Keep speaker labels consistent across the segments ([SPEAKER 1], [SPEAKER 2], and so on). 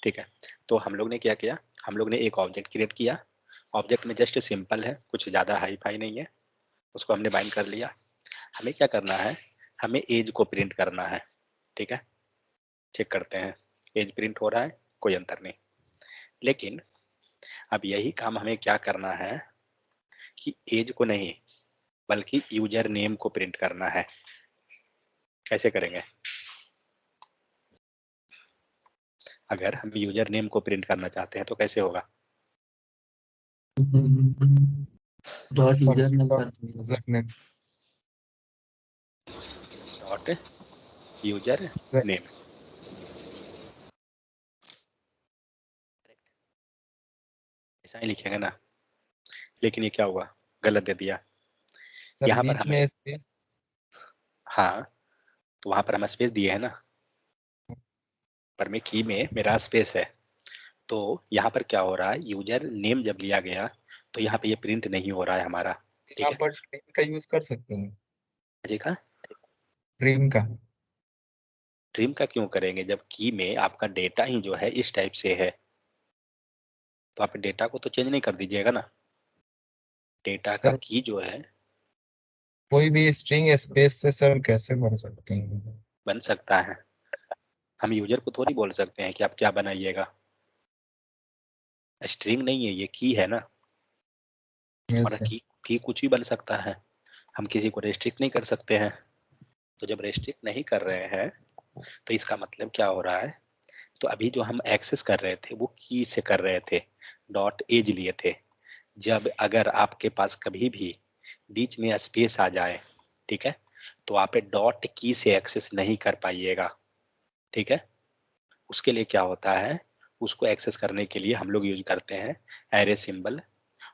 [SPEAKER 1] ठीक है, तो हम लोग ने क्या किया, हम लोग ने एक ऑब्जेक्ट क्रिएट किया। ऑब्जेक्ट में जस्ट सिंपल है, कुछ ज़्यादा हाई फाई नहीं है, उसको हमने बाइंड कर लिया। हमें क्या करना है, हमें एज को प्रिंट करना है। ठीक है, चेक करते हैं एज प्रिंट हो रहा है, कोई अंतर नहीं। लेकिन अब यही काम हमें क्या करना है कि एज को नहीं बल्कि यूजर नेम को प्रिंट करना है। कैसे करेंगे, अगर हम यूजर नेम को प्रिंट करना चाहते हैं तो कैसे होगा?
[SPEAKER 2] Dot user name
[SPEAKER 1] dot user name, ऐसा ही लिखेंगे ना। लेकिन ये क्या हुआ, गलत दे दिया। यहाँ पर
[SPEAKER 2] बीच
[SPEAKER 1] हमने,
[SPEAKER 2] में स्पेस।
[SPEAKER 1] हाँ तो वहां पर हम स्पेस दिए है ना, पर में की में मेरा स्पेस है। तो यहाँ पर क्या हो रहा है, यूजर नेम जब लिया गया तो यहाँ पे ये प्रिंट नहीं हो रहा है हमारा। ठीक
[SPEAKER 2] यहाँ
[SPEAKER 1] है,
[SPEAKER 2] पर ट्रिम का यूज कर सकते हैं,
[SPEAKER 1] जी का
[SPEAKER 2] ट्रिम का।
[SPEAKER 1] ट्रिम का क्यों करेंगे जब की में आपका डेटा ही जो है इस टाइप से है, तो आप डेटा को तो चेंज नहीं कर दीजिएगा ना। डेटा का
[SPEAKER 2] सर
[SPEAKER 1] की जो है
[SPEAKER 2] कोई भी स्ट्रिंग स्पेस से सर कैसे बन सकते हैं?
[SPEAKER 1] बन सकता है, हम यूजर को थोड़ी बोल सकते हैं कि आप क्या बनाइएगा। स्ट्रिंग नहीं है ये, की है ना, और
[SPEAKER 2] यस सर।
[SPEAKER 1] की कुछ भी बन सकता है, हम किसी को रेस्ट्रिक्ट नहीं कर सकते हैं। तो जब रेस्ट्रिक्ट नहीं कर रहे हैं तो इसका मतलब क्या हो रहा है, तो अभी जो हम एक्सेस कर रहे थे वो की से कर रहे थे, डॉट एज लिए थे। जब अगर आपके पास कभी भी बीच में स्पेस आ जाए, ठीक है, तो आप डॉट की से एक्सेस नहीं कर पाइएगा। ठीक है, उसके लिए क्या होता है, उसको एक्सेस करने के लिए हम लोग यूज करते हैं एरे सिंबल,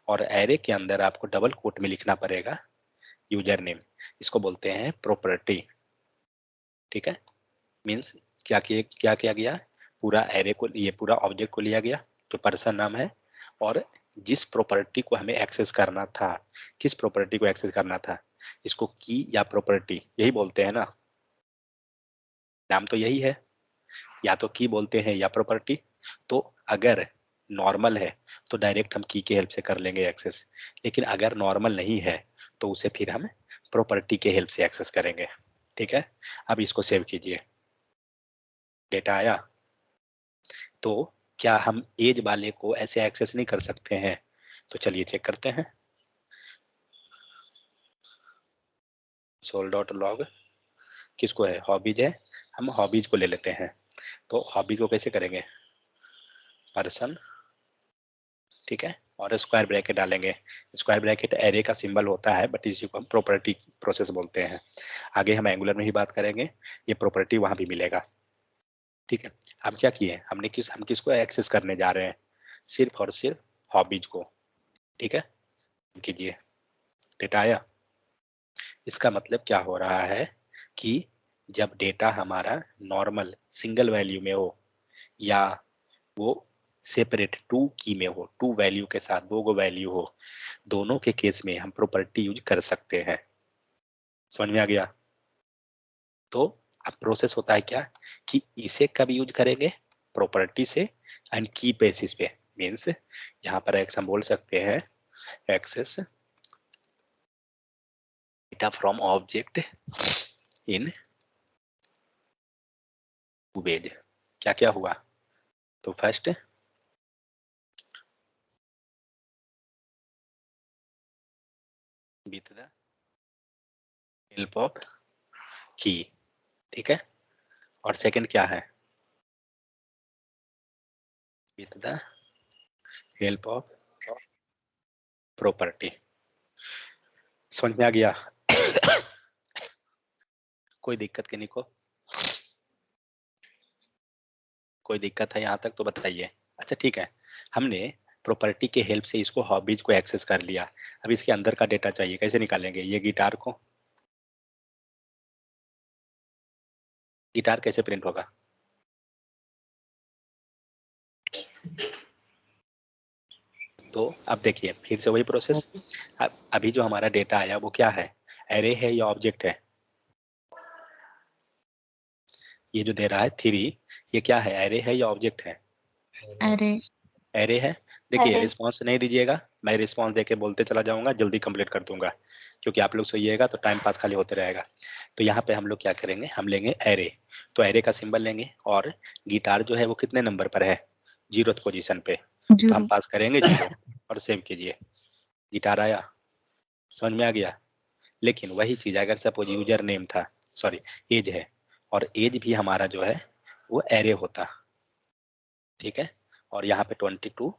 [SPEAKER 1] और एरे के अंदर आपको डबल कोट में लिखना पड़ेगा यूजर नेम। इसको बोलते हैं प्रॉपर्टी। ठीक है, मीन्स क्या किया गया, पूरा एरे को, ये पूरा ऑब्जेक्ट को लिया गया जो पर्सन नाम है, और जिस प्रॉपर्टी को हमें एक्सेस करना था, किस प्रॉपर्टी को एक्सेस करना था, इसको की या प्रॉपर्टी यही बोलते हैं ना, नाम तो यही है, या तो की बोलते हैं या प्रॉपर्टी। तो अगर नॉर्मल है तो डायरेक्ट हम की के हेल्प से कर लेंगे एक्सेस, लेकिन अगर नॉर्मल नहीं है तो उसे फिर हम प्रॉपर्टी के हेल्प से एक्सेस करेंगे। ठीक है, अब इसको सेव कीजिए, डेटा आया। तो क्या हम एज वाले को ऐसे एक्सेस नहीं कर सकते हैं? तो चलिए चेक करते हैं। सोल डॉट लॉग किसको है, हॉबीज है, हम हॉबीज को ले लेते हैं। तो हॉबीज को कैसे करेंगे, पर्सन, ठीक है, और स्क्वायर ब्रैकेट डालेंगे। स्क्वायर ब्रैकेट एरे का सिंबल होता है, बट इसी को हम प्रॉपर्टी प्रोसेस बोलते हैं। आगे हम एंगुलर में ही बात करेंगे, ये प्रॉपर्टी वहां भी मिलेगा। ठीक है, हम क्या किए, हम किसको एक्सेस करने जा रहे हैं, सिर्फ और सिर्फ हॉबीज को। ठीक है, कीजिए, डेटा आया। इसका मतलब क्या हो रहा है कि जब डेटा हमारा नॉर्मल सिंगल वैल्यू में हो, या वो सेपरेट टू की में हो, टू वैल्यू के साथ दो गो वैल्यू हो, दोनों के केस में हम प्रॉपर्टी यूज कर सकते हैं। समझ में आ गया? तो अब प्रोसेस होता है क्या कि इसे कब यूज करेंगे, प्रॉपर्टी से एंड की बेसिस पे। मीन्स यहाँ पर एक्स हम बोल सकते हैं access data from object in ways. क्या क्या हुआ, तो first with the help of key, ठीक है, और सेकंड क्या है, with the help of property. समझ में आ गया? कोई दिक्कत के नहीं को, कोई दिक्कत है यहाँ तक तो बताइए। अच्छा ठीक है, हमने प्रॉपर्टी के हेल्प से इसको हॉबीज को एक्सेस कर लिया। अब इसके अंदर का डेटा चाहिए, कैसे निकालेंगे, ये गिटार को, गिटार कैसे प्रिंट होगा, तो अब देखिए फिर से वही प्रोसेस। अब अभी जो हमारा डेटा आया वो क्या है, एरे है या ऑब्जेक्ट है, ये जो दे रहा है 3, ये क्या है, एरे है या ऑब्जेक्ट है?
[SPEAKER 3] अरे
[SPEAKER 1] एरे है। देखिए
[SPEAKER 3] अरे
[SPEAKER 1] रिस्पांस नहीं दीजिएगा, मैं रिस्पांस देके बोलते चला जाऊंगा, जल्दी कंप्लीट कर दूंगा, क्योंकि आप लोग सोइएगा तो टाइम पास खाली होते रहेगा। तो यहाँ पे हम लोग क्या करेंगे, हम लेंगे एरे, तो एरे का सिंबल लेंगे, और गिटार जो है वो कितने नंबर पर है, 0th पोजीशन पे, तो हम
[SPEAKER 3] 0
[SPEAKER 1] पास करेंगे 0 और सेव कीजिए। गिटार आया, समझ में आ गया। लेकिन वही चीज अगर सपोज यूजर नेम था, सॉरी एज है, और एज भी हमारा जो है वो एरे होता, ठीक है, और यहाँ पे 22,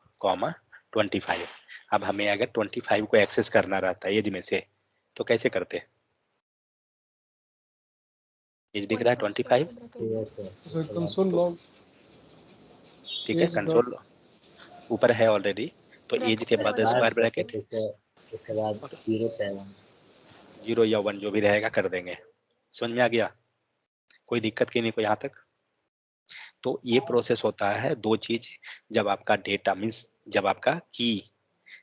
[SPEAKER 1] 25। अब हमें अगर 25 को एक्सेस करना रहता है एज में से, तो कैसे करते? एज दिख रहा है 25,
[SPEAKER 4] सर कंसोल लॉग
[SPEAKER 1] ठीक है, कंसोल ऊपर है ऑलरेडी, तो एज के बाद स्क्वायर ब्रैकेट
[SPEAKER 5] उसके बाद
[SPEAKER 1] और
[SPEAKER 5] 0
[SPEAKER 1] 0 या 1 जो भी रहेगा कर देंगे। समझ में आ गया, कोई दिक्कत की नहीं कोई यहाँ तक? तो ये प्रोसेस होता है दो चीज, जब आपका डेटा मीन्स जब आपका की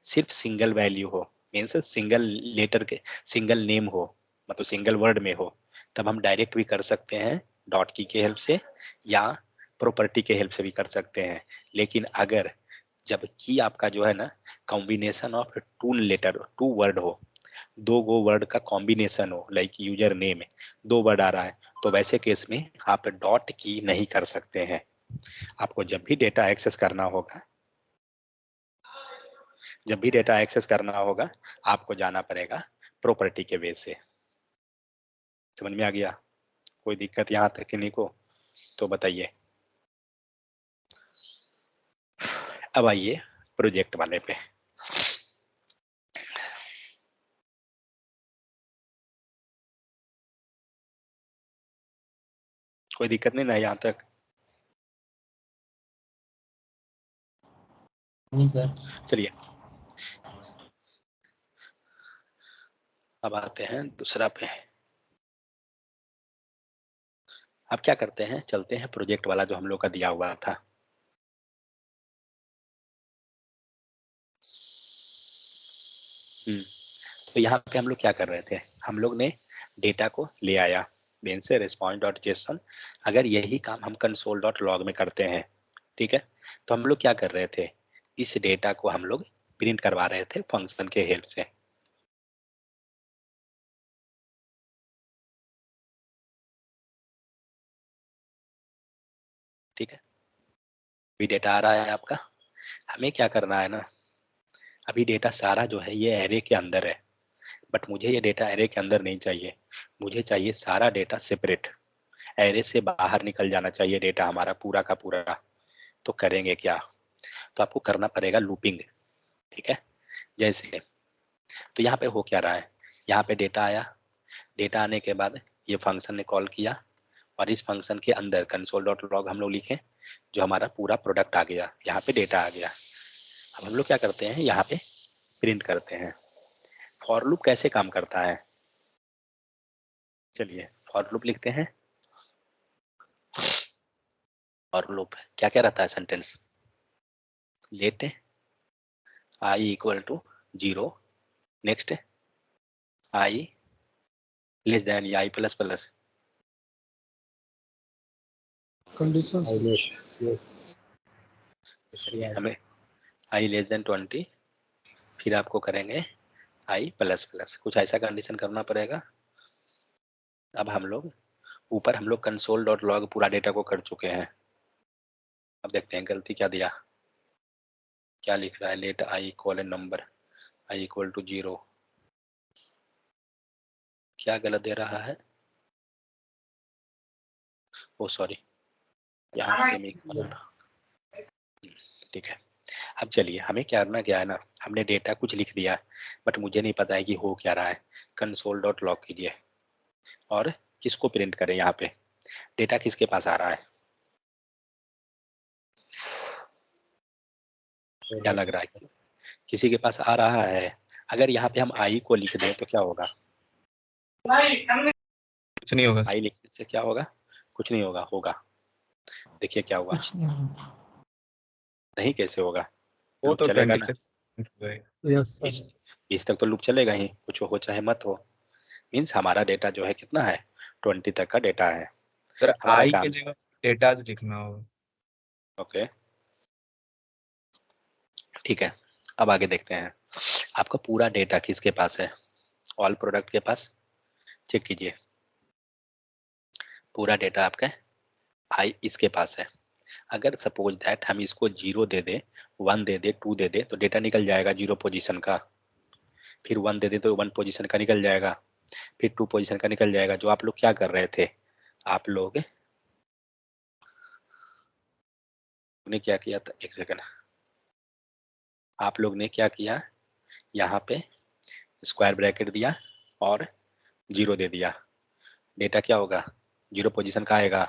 [SPEAKER 1] सिर्फ सिंगल वैल्यू हो, मीन्स सिंगल लेटर के सिंगल नेम हो, मतलब सिंगल वर्ड में हो, तब हम डायरेक्ट भी कर सकते हैं डॉट की के हेल्प से, या प्रॉपर्टी के हेल्प से भी कर सकते हैं। लेकिन अगर जब की आपका जो है ना combination of two letter two word हो, दो गो वर्ड का कॉम्बिनेशन हो, लाइक यूजर नेम 2 वर्ड आ रहा है, तो वैसे केस में आप डॉट की नहीं कर सकते हैं। आपको जब भी डेटा एक्सेस करना होगा, जब भी डेटा एक्सेस करना होगा, आपको जाना पड़ेगा प्रॉपर्टी के बेस से। समझ में आ गया, कोई दिक्कत यहाँ तक किन्हीं को? तो बताइए। अब आइए प्रोजेक्ट वाले पे। कोई दिक्कत नहीं ना यहाँ तक?
[SPEAKER 5] नहीं सर।
[SPEAKER 1] चलिए अब आते हैं दूसरा पे। अब क्या करते हैं, चलते हैं प्रोजेक्ट वाला जो हम लोग का दिया हुआ था। तो यहाँ पे हम लोग क्या कर रहे थे, हम लोग ने डेटा को ले आया मेन से response डॉट जेसन। अगर यही काम हम कंसोल डॉट लॉग में करते हैं, ठीक है, तो हम लोग क्या कर रहे थे, इस डेटा को हम लोग प्रिंट करवा रहे थे फंक्शन के हेल्प से। ठीक है, अभी डेटा आ रहा है आपका, हमें क्या करना है ना, अभी डेटा सारा जो है ये एरे के अंदर है, बट मुझे ये डेटा एरे के अंदर नहीं चाहिए, मुझे चाहिए सारा डेटा सेपरेट, एरे से बाहर निकल जाना चाहिए डेटा हमारा पूरा का पूरा। तो करेंगे क्या, तो आपको करना पड़ेगा लूपिंग, ठीक है। जैसे तो यहाँ पे हो क्या रहा है, यहाँ पे डेटा आया, डेटा आने के बाद ये फंक्शन ने कॉल किया, और इस फंक्शन के अंदर कंसोल डॉट लॉग हम लोग लिखे, जो हमारा पूरा प्रोडक्ट आ गया, यहाँ पे डेटा आ गया। अब हम लोग क्या करते हैं, यहाँ पे प्रिंट करते हैं। फॉर लूप कैसे काम करता है, चलिए फॉर लूप लिखते हैं। फॉर लूप क्या क्या रहता है, sentence let I equal to 0, next I less than या आई प्लस प्लस,
[SPEAKER 4] कंडीशंस
[SPEAKER 1] चलिए हमें आई लेस देन 20, फिर आपको करेंगे आई प्लस प्लस, कुछ ऐसा कंडीशन करना पड़ेगा। अब हम लोग ऊपर हम लोग कंसोल डॉट लॉग पूरा डेटा को कर चुके हैं। अब देखते हैं गलती क्या दिया, क्या लिख रहा है, let I colon number I equal to 0, क्या गलत दे रहा है, ओ सॉरी, यहाँ सेमीकोलन, ठीक है। अब चलिए हमें क्या करना क्या है ना, हमने डेटा कुछ लिख दिया, बट मुझे नहीं पता है कि हो क्या रहा है। कंसोल डॉट लॉग कीजिए, और किसको प्रिंट करें, यहाँ पे डेटा किसके पास आ रहा है, क्या लग रहा है, किसी के पास आ रहा है। अगर यहाँ पे हम आई को लिख दें तो क्या होगा,
[SPEAKER 2] कुछ नहीं होगा।
[SPEAKER 1] आई लिखने से क्या होगा, कुछ नहीं होगा, होगा देखिए क्या हुआ,
[SPEAKER 3] कुछ नहीं होगा।
[SPEAKER 1] नहीं कैसे होगा,
[SPEAKER 2] वो
[SPEAKER 1] लूप
[SPEAKER 2] तो
[SPEAKER 1] चलेगा
[SPEAKER 2] 20
[SPEAKER 1] ना,
[SPEAKER 2] तक जाएगा।
[SPEAKER 4] Yes sir.
[SPEAKER 1] 20 तक तो लूप चलेगा ही, कुछ हो चाहे मत हो। मीन्स हमारा डेटा जो है कितना है, 20 तक का डेटा है।
[SPEAKER 2] सर
[SPEAKER 1] हमारा
[SPEAKER 2] आई
[SPEAKER 1] काम।
[SPEAKER 2] की जगह डेटा लिखना होगा।
[SPEAKER 1] ओके ठीक है, अब आगे देखते हैं। आपका पूरा डेटा किसके पास है? ऑल प्रोडक्ट के पास। चेक कीजिए, पूरा डेटा आपका आई इसके पास है। अगर सपोज दैट हम इसको 0 दे दे, 1 दे दे, 2 दे दे, तो डेटा निकल जाएगा 0 पोजीशन का। फिर 1 दे दे तो 1 पोजीशन का निकल जाएगा, फिर 2 पोजीशन का निकल जाएगा। जो आप लोग क्या कर रहे थे, आप लोग ने क्या किया था, एक सेकंड, आप लोग ने क्या किया, यहाँ पे स्क्वायर ब्रैकेट दिया और 0 दे दिया। डेटा क्या होगा, 0 पोजीशन का आएगा,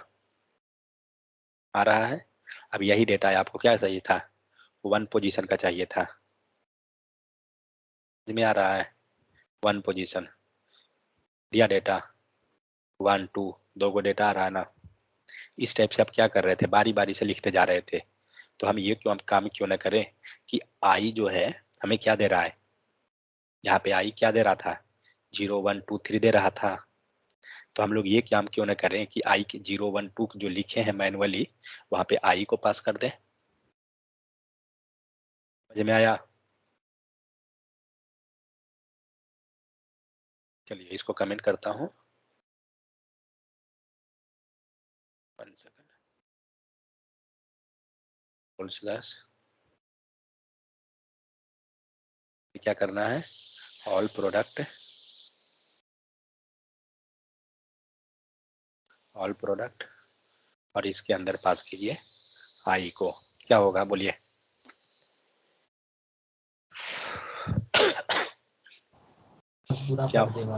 [SPEAKER 1] आ रहा है। अब यही डेटा है, आपको क्या चाहिए था, 1 पोजीशन का चाहिए था। में आ रहा है 1 पोजीशन, दिया डेटा 1 2, 2 को डेटा आ रहा है ना। इस टाइप से आप क्या कर रहे थे, बारी बारी से लिखते जा रहे थे। तो हम ये क्यों, हम काम क्यों ना करें कि आई जो है हमें क्या दे रहा है, यहाँ पे आई क्या दे रहा था, 0 1 2 3 दे रहा था। तो हम लोग ये काम क्यों ना करें कि आई के 0 1 2 जो लिखे हैं मैनुअली, वहां पे आई को पास कर दें। समझ में आया? चलिए इसको कमेंट करता हूँ, 1 सेकंड, फुल स्लैश, क्या करना है, ऑल प्रोडक्ट, ऑल प्रोडक्ट, और इसके अंदर पास कीजिए आई को। क्या होगा बोलिए,
[SPEAKER 3] पूरा
[SPEAKER 1] क्या
[SPEAKER 3] कर देगा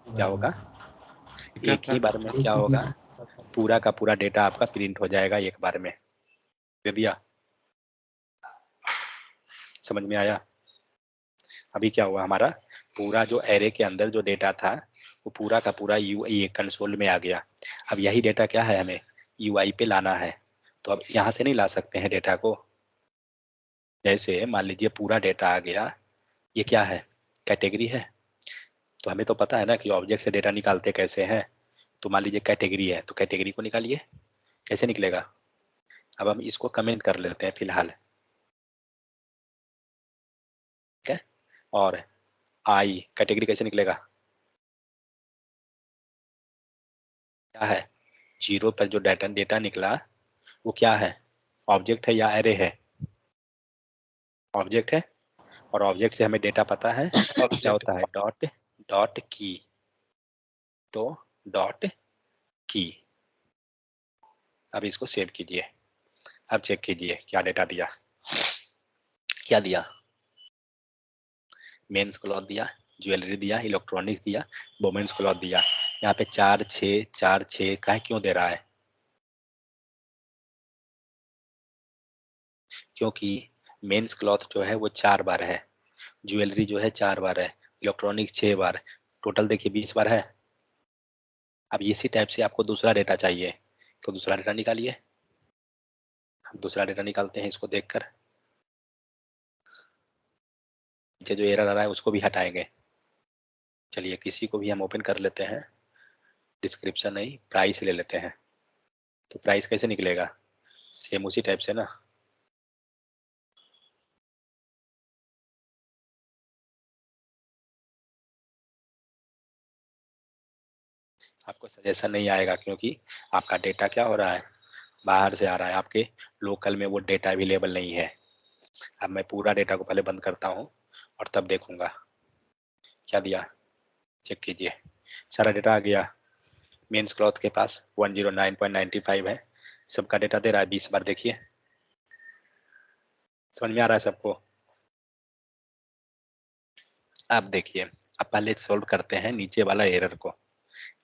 [SPEAKER 1] क्या होगा,
[SPEAKER 2] क्या
[SPEAKER 1] एक
[SPEAKER 2] था?
[SPEAKER 1] ही बार में क्या होगा, पूरा का पूरा डेटा आपका प्रिंट हो जाएगा एक बार में। दे दिया, समझ में आया? अभी क्या हुआ, हमारा पूरा जो एरे के अंदर जो डेटा था वो पूरा का पूरा ये कंसोल में आ गया। अब यही डेटा क्या है, हमें यूआई पे लाना है। तो अब यहाँ से नहीं ला सकते हैं डेटा को। जैसे मान लीजिए पूरा डेटा आ गया, ये क्या है, कैटेगरी है। तो हमें तो पता है ना कि ऑब्जेक्ट से डेटा निकालते कैसे हैं। तो मान लीजिए कैटेगरी है, तो कैटेगरी को निकालिए, कैसे निकलेगा। अब हम इसको कमेंट कर लेते हैं फिलहाल, ठीक है। और आई कैटेगरी कैसे निकलेगा, क्या है, 0 पर जो डेटा डेटा निकला वो क्या है, ऑब्जेक्ट है या एरे है, ऑब्जेक्ट है। और ऑब्जेक्ट से हमें डेटा पता है क्या
[SPEAKER 2] ऑब्जेक्ट
[SPEAKER 1] होता है, डॉट डॉट की। तो डॉट की, अब इसको सेव कीजिए। अब चेक कीजिए क्या डेटा दिया, क्या दिया, मेंस क्लॉथ दिया, ज्वेलरी दिया, इलेक्ट्रॉनिक्स दिया, वोमेंस क्लॉथ दिया। यहाँ पे 4 6 4 6 का क्यों दे रहा है, क्योंकि मेंस क्लॉथ जो है वो 4 बार है, ज्वेलरी जो है 4 बार है, इलेक्ट्रॉनिक 6 बार, टोटल देखिए 20 बार है। अब इसी टाइप से आपको दूसरा डेटा चाहिए, तो दूसरा डेटा निकालिए। हम दूसरा डेटा निकालते हैं इसको देखकर, नीचे जो एरर आ रहा है उसको भी हटाएंगे। चलिए किसी को भी हम ओपन कर लेते हैं, डिस्क्रिप्शन नहीं प्राइस ले लेते हैं। तो प्राइस कैसे निकलेगा, सेम उसी टाइप से ना। आपको सजेशन नहीं आएगा क्योंकि आपका डेटा क्या हो रहा है, बाहर से आ रहा है, आपके लोकल में वो डेटा अवेलेबल नहीं है। अब मैं पूरा डेटा को पहले बंद करता हूँ और तब देखूंगा क्या दिया। चेक कीजिए, सारा डेटा आ गया। मेंस क्लॉथ के पास 109.95 है, सबका डेटा दे रहा है 20 बार। देखिए समझ में आ रहा है सबको। अब देखिए, अब पहले सॉल्व करते हैं नीचे वाला एरर को।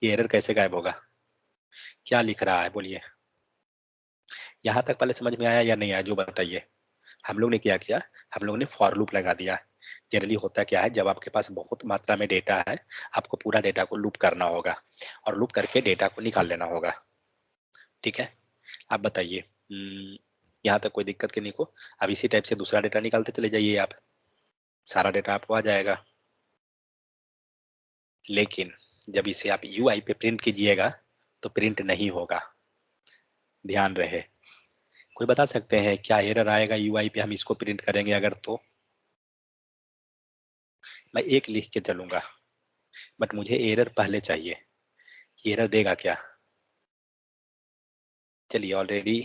[SPEAKER 1] ये एरर कैसे गायब होगा, क्या लिख रहा है बोलिए। यहाँ तक पहले समझ में आया या नहीं आया, जो बताइए। हम लोग ने क्या किया, हम लोग ने फॉर लूप लगा दिया। जनरली होता क्या है, जब आपके पास बहुत मात्रा में डेटा है, आपको पूरा डेटा को लूप करना होगा और लूप करके डेटा को निकाल लेना होगा। ठीक है, आप बताइए, यहाँ तक कोई दिक्कत की नहीं को। अब इसी टाइप से दूसरा डेटा निकालते चले जाइए आप, सारा डेटा आपको आ जाएगा। लेकिन जब इसे आप यूआई पे प्रिंट कीजिएगा तो प्रिंट नहीं होगा, ध्यान रहे। कोई बता सकते हैं क्या एरर आएगा यूआई पे हम इसको प्रिंट करेंगे अगर? तो मैं एक लिख के चलूंगा, बट मुझे एरर पहले चाहिए कि एरर देगा क्या। चलिए ऑलरेडी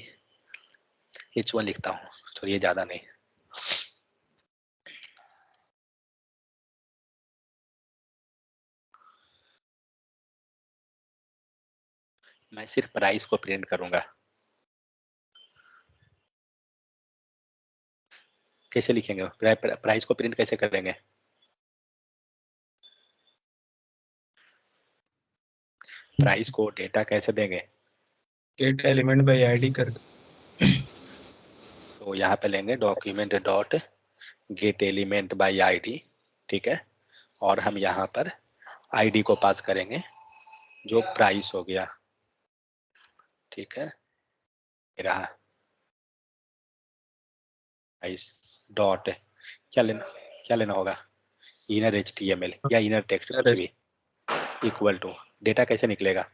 [SPEAKER 1] H1 लिखता हूँ, छोड़िए ज्यादा नहीं। मैं सिर्फ प्राइस को प्रिंट करूंगा। कैसे लिखेंगे? प्राइस को प्रिंट कैसे करेंगे? प्राइस को डेटा कैसे देंगे?
[SPEAKER 2] गेट एलिमेंट बाय आईडी कर।
[SPEAKER 1] तो यहाँ पे लेंगे document dot gate element by ID, ठीक है। और हम यहाँ पर आईडी को पास करेंगे जो प्राइस हो गया, ठीक है। ये रहा प्राइस डॉट क्या लेना होगा? इनर HTML या इनर टेक्स्ट, कुछ भी, इक्वल टू डेटा कैसे निकलेगा?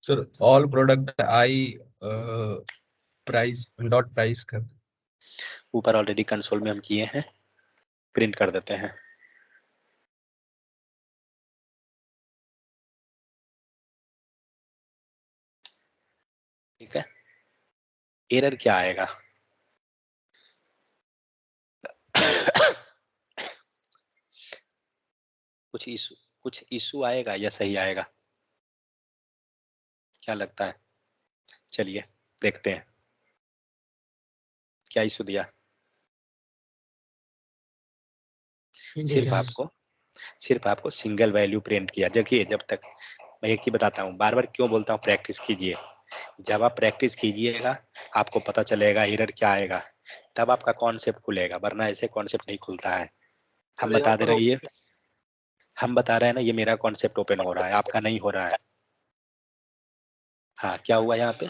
[SPEAKER 2] Sir all product I price dot price कर।
[SPEAKER 1] ऊपर ऑलरेडी कंसोल में हम किए हैं, प्रिंट कर देते हैं। ठीक है। एरर क्या आएगा? कुछ इशू आएगा या सही आएगा? क्या लगता है? चलिए देखते हैं क्या इशू दिया। सिर्फ आपको सिंगल वैल्यू प्रिंट किया। देखिए, जब तक मैं एक चीज बताता हूँ, बार बार क्यों बोलता हूँ प्रैक्टिस कीजिए। जब आप प्रैक्टिस कीजिएगा आपको पता चलेगा एरर क्या आएगा, तब आपका कॉन्सेप्ट खुलेगा, वरना ऐसे कॉन्सेप्ट नहीं खुलता है। हम बता दे रहे हैं, हम बता रहे हैं ना, ये मेरा कॉन्सेप्ट ओपन हो रहा है, आपका नहीं हो रहा है। हाँ, क्या हुआ यहाँ पे?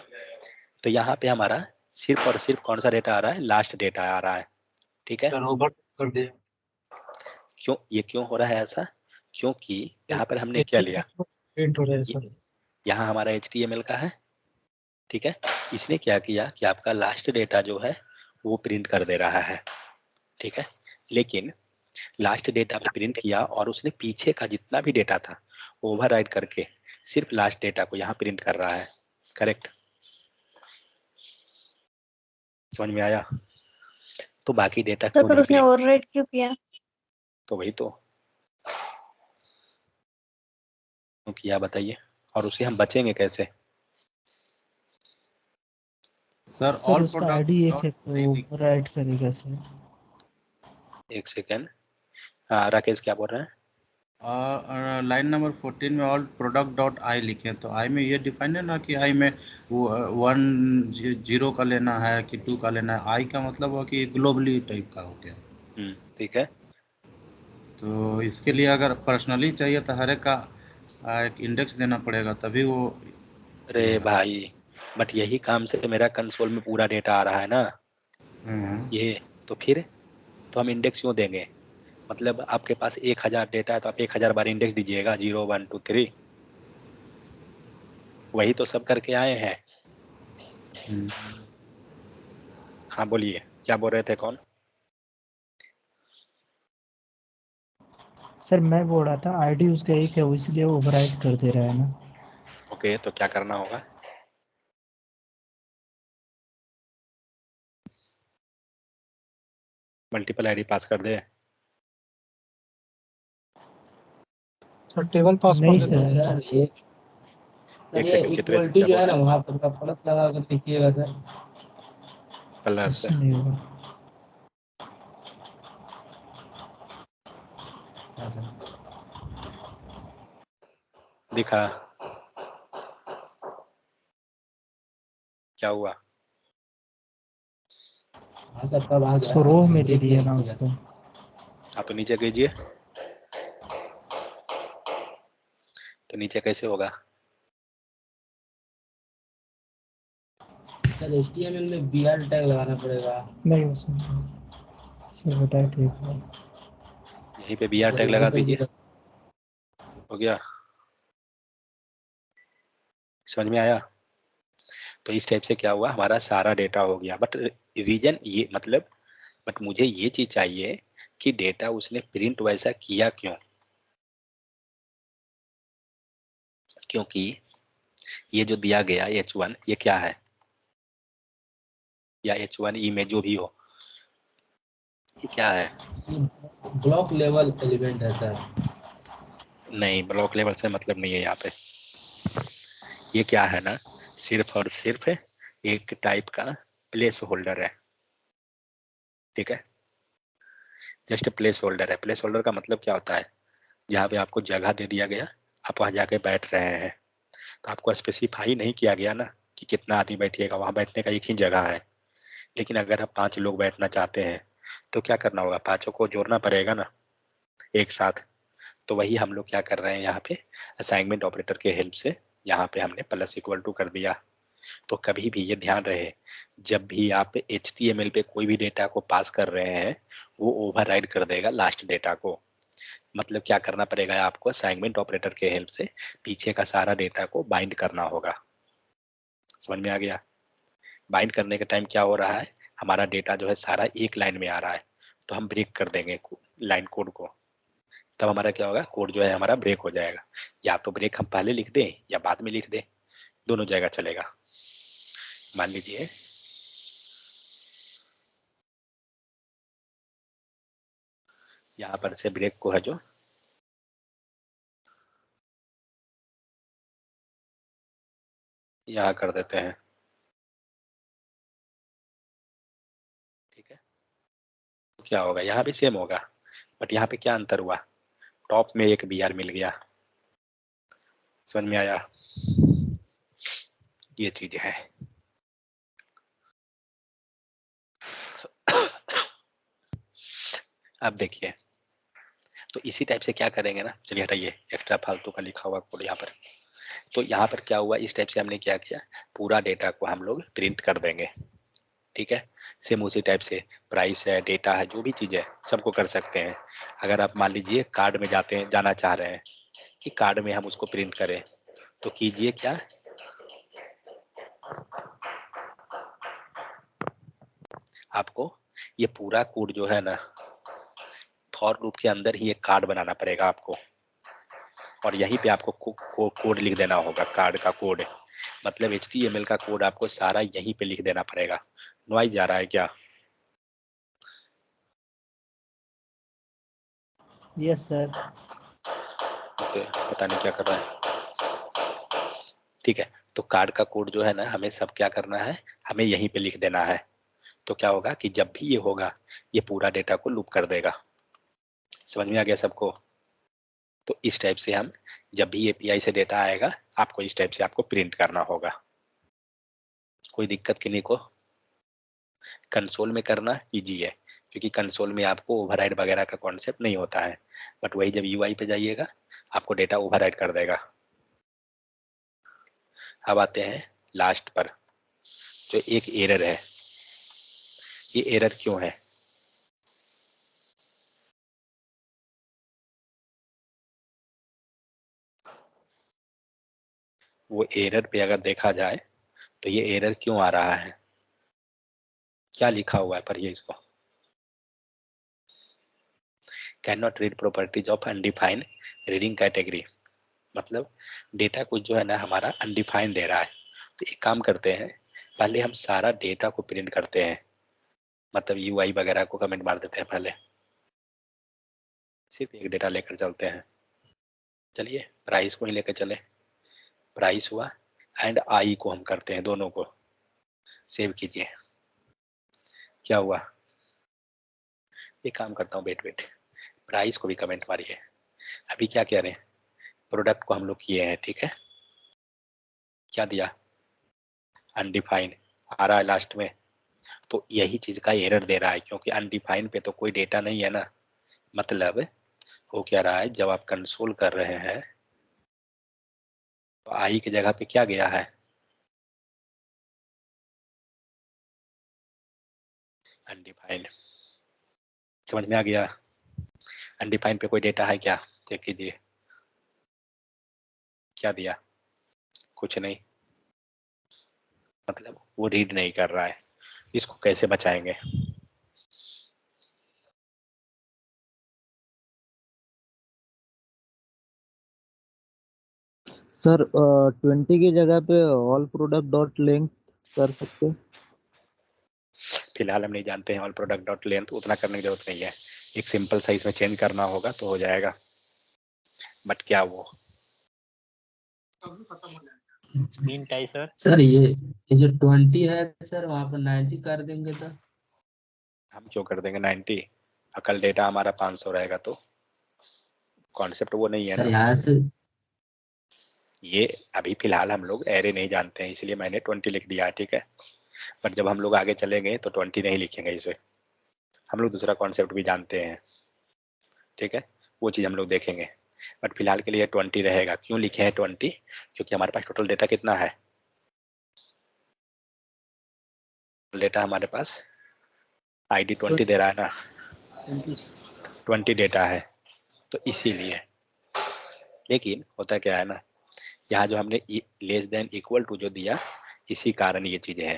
[SPEAKER 1] तो यहाँ पे हमारा सिर्फ और सिर्फ कौन सा डेटा आ रहा है? लास्ट डेटा आ रहा है, ठीक है।
[SPEAKER 3] कर दिया।
[SPEAKER 1] क्यों हो रहा है ऐसा? क्योंकि यहाँ पर हमने क्या लिया,
[SPEAKER 3] प्रिंट हो रहा है सर।
[SPEAKER 1] यहाँ हमारा HTML का है, ठीक है। इसने क्या किया कि आपका लास्ट डेटा जो है वो प्रिंट कर दे रहा है, ठीक है। लेकिन लास्ट डेटा पे प्रिंट किया और उसने पीछे का जितना भी डेटा था ओवरराइड करके सिर्फ लास्ट डेटा को यहाँ प्रिंट कर रहा है। करेक्ट? समझ में आया? तो बाकी डेटा
[SPEAKER 5] तो
[SPEAKER 1] क्यों
[SPEAKER 5] फिर
[SPEAKER 1] नहीं
[SPEAKER 5] उसने
[SPEAKER 1] प्रिंट?
[SPEAKER 5] ओवरराइट क्यों किया?
[SPEAKER 1] तो वही तो क्यों किया बताइए, और उसे हम बचेंगे कैसे?
[SPEAKER 6] सर
[SPEAKER 3] सर उसका आईडी एक है तो राइट करेगा सर।
[SPEAKER 1] एक सेकेंड। हाँ राकेश, क्या बोल रहे हैं?
[SPEAKER 6] लाइन नंबर 14 में ऑल प्रोडक्ट डॉट आई लिखे, तो आई में ये डिफाइन है ना कि आई में वो 1 0 का लेना है कि 2 का लेना है। आई का मतलब हुआ कि ग्लोबली टाइप का हो गया।
[SPEAKER 1] ठीक है।
[SPEAKER 6] तो इसके लिए अगर पर्सनली चाहिए तो हर एक का एक इंडेक्स देना पड़ेगा, तभी वो।
[SPEAKER 1] अरे भाई, बट यही काम से मेरा कंसोल में पूरा डेटा आ रहा है ना ये, तो फिर तो हम इंडेक्स क्यों देंगे? मतलब आपके पास 1000 डेटा है तो आप 1000 बार इंडेक्स दीजिएगा, 0 1 2 3। वही तो सब करके आए हैं। हाँ बोलिए, क्या बोल रहे थे? कौन?
[SPEAKER 3] सर मैं बोल रहा था आईडी उसका एक है, इसलिए ओवरराइट कर दे रहा है ना।
[SPEAKER 1] ओके, तो क्या करना होगा? मल्टीपल आईडी पास कर दे?
[SPEAKER 4] सर टेबल पास
[SPEAKER 3] नहीं
[SPEAKER 4] कर देते हैं।
[SPEAKER 3] सर,
[SPEAKER 1] एक सेकंड, चित्रेश
[SPEAKER 3] इक्वलिटी
[SPEAKER 1] क्या
[SPEAKER 3] जो
[SPEAKER 1] बोल
[SPEAKER 3] है
[SPEAKER 1] रहे
[SPEAKER 3] ना
[SPEAKER 1] हैं?
[SPEAKER 3] वहाँ पर उसका प्लस लगा कर लिखिएगा सर।
[SPEAKER 1] प्लस
[SPEAKER 3] उससे नहीं होगा। हाँ सर।
[SPEAKER 1] दिखा? क्या हुआ?
[SPEAKER 3] हाँ सर, तब आ गया। रो में दे दिया ना उसको।
[SPEAKER 1] हाँ तो नीचे कीजिए, तो नीचे कैसे होगा?
[SPEAKER 3] सर HTML में BR टैग लगाना पड़ेगा। नहीं उसमें सर बताए थे एक बार।
[SPEAKER 1] यहीं पे BR टैग लगा दीजिए, हो गया। समझ में आया? तो इस टाइप से क्या हुआ, हमारा सारा डेटा हो गया। बट रीजन ये मतलब, बट मुझे ये चीज चाहिए कि डेटा उसने प्रिंट वैसा किया क्यों? क्योंकि ये जो दिया गया H1 ये क्या है, या H1E में जो भी हो, ये क्या है?
[SPEAKER 3] ब्लॉक लेवल एलिमेंट है सर।
[SPEAKER 1] नहीं, ब्लॉक लेवल से मतलब नहीं है यहाँ पे। ये क्या है ना, सिर्फ और सिर्फ एक टाइप का प्लेस होल्डर है, ठीक है? जस्ट प्लेस होल्डर है। प्लेस होल्डर का मतलब क्या होता है, जहाँ पे आपको जगह दे दिया गया, आप वहाँ जाके बैठ रहे हैं, तो आपको स्पेसिफाई नहीं किया गया ना कि कितना आदमी बैठिएगा, वहाँ बैठने का एक ही जगह है। लेकिन अगर आप 5 लोग बैठना चाहते हैं तो क्या करना होगा, 5 को जोड़ना पड़ेगा ना एक साथ। तो वही हम लोग क्या कर रहे हैं यहाँ पे, असाइनमेंट ऑपरेटर के हेल्प से यहाँ पे हमने प्लस इक्वल टू कर दिया। तो कभी भी ये ध्यान रहे, जब भी आप HTML पे कोई भी डेटा को पास कर रहे हैं, वो ओवरराइड कर देगा लास्ट डेटा को। मतलब क्या करना पड़ेगा आपको, असाइनमेंट ऑपरेटर के हेल्प से पीछे का सारा डेटा को बाइंड करना होगा। समझ में आ गया? बाइंड करने के टाइम क्या हो रहा है, हमारा डेटा जो है सारा एक लाइन में आ रहा है, तो हम ब्रेक कर देंगे लाइन कोड को, तब हमारा क्या होगा, कोड जो है हमारा ब्रेक हो जाएगा। या तो ब्रेक हम पहले लिख दें या बाद में लिख दें, दोनों जगह चलेगा। मान लीजिए यहाँ पर से ब्रेक को है जो यहाँ कर देते हैं, ठीक है? तो क्या होगा, यहाँ भी सेम होगा, बट यहाँ पे क्या अंतर हुआ, टॉप में एक BR मिल गया। समझ में आया? ये चीज है। अब देखिए, तो इसी टाइप से क्या करेंगे ना, चलिए हटाइए एक्स्ट्रा फालतू का लिखा हुआ कोड यहाँ पर। तो यहाँ पर क्या हुआ, इस टाइप से हमने क्या किया, पूरा डेटा को हम लोग प्रिंट कर देंगे, ठीक है? सेम उसी टाइप से प्राइस है, डेटा है, जो भी चीज़ है सबको कर सकते हैं। अगर आप मान लीजिए कार्ड में जाना चाह रहे हैं कि कार्ड में हम उसको प्रिंट करें, तो कीजिए क्या, आपको ये पूरा कोड जो है ना, फॉर लूप के अंदर ही एक कार्ड बनाना पड़ेगा आपको, और यहीं पे आपको कोड लिख देना होगा, कार्ड का कोड। मतलब HTML का कोड आपको सारा यहीं पे लिख देना पड़ेगा। नॉइज आ रहा है क्या?
[SPEAKER 3] Yes sir.
[SPEAKER 1] ओके, पता नहीं क्या कर रहा है। ठीक है, तो कार्ड का कोड जो है ना, हमें सब क्या करना है, हमें यहीं पे लिख देना है। तो क्या होगा कि जब भी ये होगा, ये पूरा डेटा को लूप कर देगा। समझ में आ गया सबको? तो इस टाइप से हम, जब भी API से डेटा आएगा, आपको इस टाइप से आपको प्रिंट करना होगा। कोई दिक्कत किन्हीं को? कंसोल में करना इजी है, क्योंकि कंसोल में आपको ओवरराइड वगैरह का कॉन्सेप्ट नहीं होता है। बट वही जब UI पे जाइएगा, आपको डेटा ओवरराइड कर देगा। अब आते हैं लास्ट पर, जो एक एरर है। ये एरर क्यों है? वो एरर पे अगर देखा जाए तो ये एरर क्यों आ रहा है, क्या लिखा हुआ है, पढ़िए इसको। Can not read properties of undefined reading category. मतलब डेटा कुछ जो है ना हमारा अनडिफाइंड दे रहा है। तो एक काम करते हैं, पहले हम सारा डेटा को प्रिंट करते हैं, मतलब UI वगैरह को कमेंट मार देते हैं पहले, सिर्फ एक डेटा लेकर चलते हैं। चलिए प्राइस को ही लेकर चले, प्राइस हुआ, एंड आई को हम करते हैं, दोनों को सेव कीजिए। क्या हुआ, एक काम करता हूँ, वेट वेट, प्राइस को भी कमेंट मारिए। अभी क्या कह रहे हैं, प्रोडक्ट को हम लोग किए हैं, ठीक है? क्या दिया, अनडिफाइंड आ रहा है लास्ट में। तो यही चीज का एरर दे रहा है, क्योंकि अनडिफाइंड पे तो कोई डेटा नहीं है ना। मतलब वो क्या रहा है, जब आप कंसोल कर रहे हैं तो आई की जगह पे क्या गया है, अनडिफाइंड। समझ में आ गया? अनडिफाइंड पे कोई डेटा है क्या, चेक कीजिए। क्या दिया, कुछ नहीं। मतलब वो रीड नहीं कर रहा है, इसको कैसे बचाएंगे?
[SPEAKER 3] सर 20 की जगह पे ऑल प्रोडक्ट डॉट लेंथ कर सकते हैं।
[SPEAKER 1] फिलहाल हम नहीं जानते हैं ऑल प्रोडक्ट डॉट लेंथ, उतना करने की जरूरत नहीं है, एक सिंपल सा इसमें चेंज करना होगा तो हो जाएगा। बट क्या वो
[SPEAKER 5] तीन टाई सर।
[SPEAKER 3] सर ये जो 20 है सर वहाँ पर 90 कर देंगे तो
[SPEAKER 1] हम क्यों कर देंगे 90? कल डेटा हमारा 500 रहेगा तो कॉन्सेप्ट वो नहीं है
[SPEAKER 3] सर
[SPEAKER 1] ना।
[SPEAKER 3] यहाँ से
[SPEAKER 1] ये अभी फिलहाल हम लोग एरे नहीं जानते हैं, इसलिए मैंने 20 लिख दिया, ठीक है। बट जब हम लोग आगे चलेंगे तो 20 नहीं लिखेंगे इसे, हम लोग दूसरा कॉन्सेप्ट भी जानते हैं, ठीक है, वो चीज़ हम लोग देखेंगे। बट फिलहाल के लिए 20 रहेगा। क्यों लिखे हैं 20? क्योंकि हमारे पास टोटल डेटा कितना है? डेटा हमारे पास आईडी 20 दे रहा है ना, 20 डेटा है, तो इसीलिए। लेकिन होता क्या है ना, यहाँ जो हमने लेस देन इक्वल टू जो दिया, इसी कारण ये चीजें है।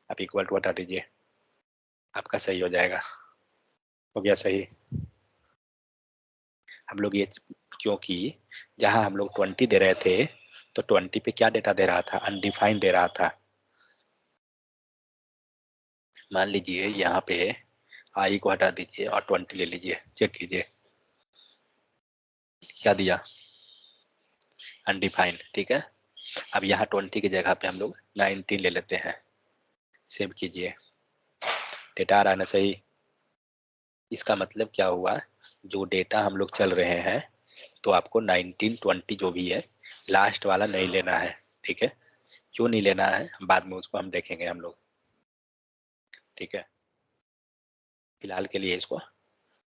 [SPEAKER 1] आप इक्वल टू हटा दीजिए, आपका सही हो जाएगा। हो गया सही। हम लोग ये क्योंकि जहाँ हम लोग 20 दे रहे थे तो 20 पे क्या डेटा दे रहा था? अनडिफाइंड दे रहा था। मान लीजिए यहाँ पे आई को हटा दीजिए और 20 ले लीजिए, चेक कीजिए क्या दिया, अनडिफाइंड, ठीक है। अब यहाँ 20 की जगह पे हम लोग 19 ले लेते हैं, सेव कीजिए, डेटा आ रहा है ना सही। इसका मतलब क्या हुआ, जो डेटा हम लोग चल रहे हैं तो आपको 19 20 जो भी है लास्ट वाला नहीं लेना है, ठीक है। क्यों नहीं लेना है बाद में उसको हम देखेंगे हम लोग, ठीक है। फिलहाल के लिए इसको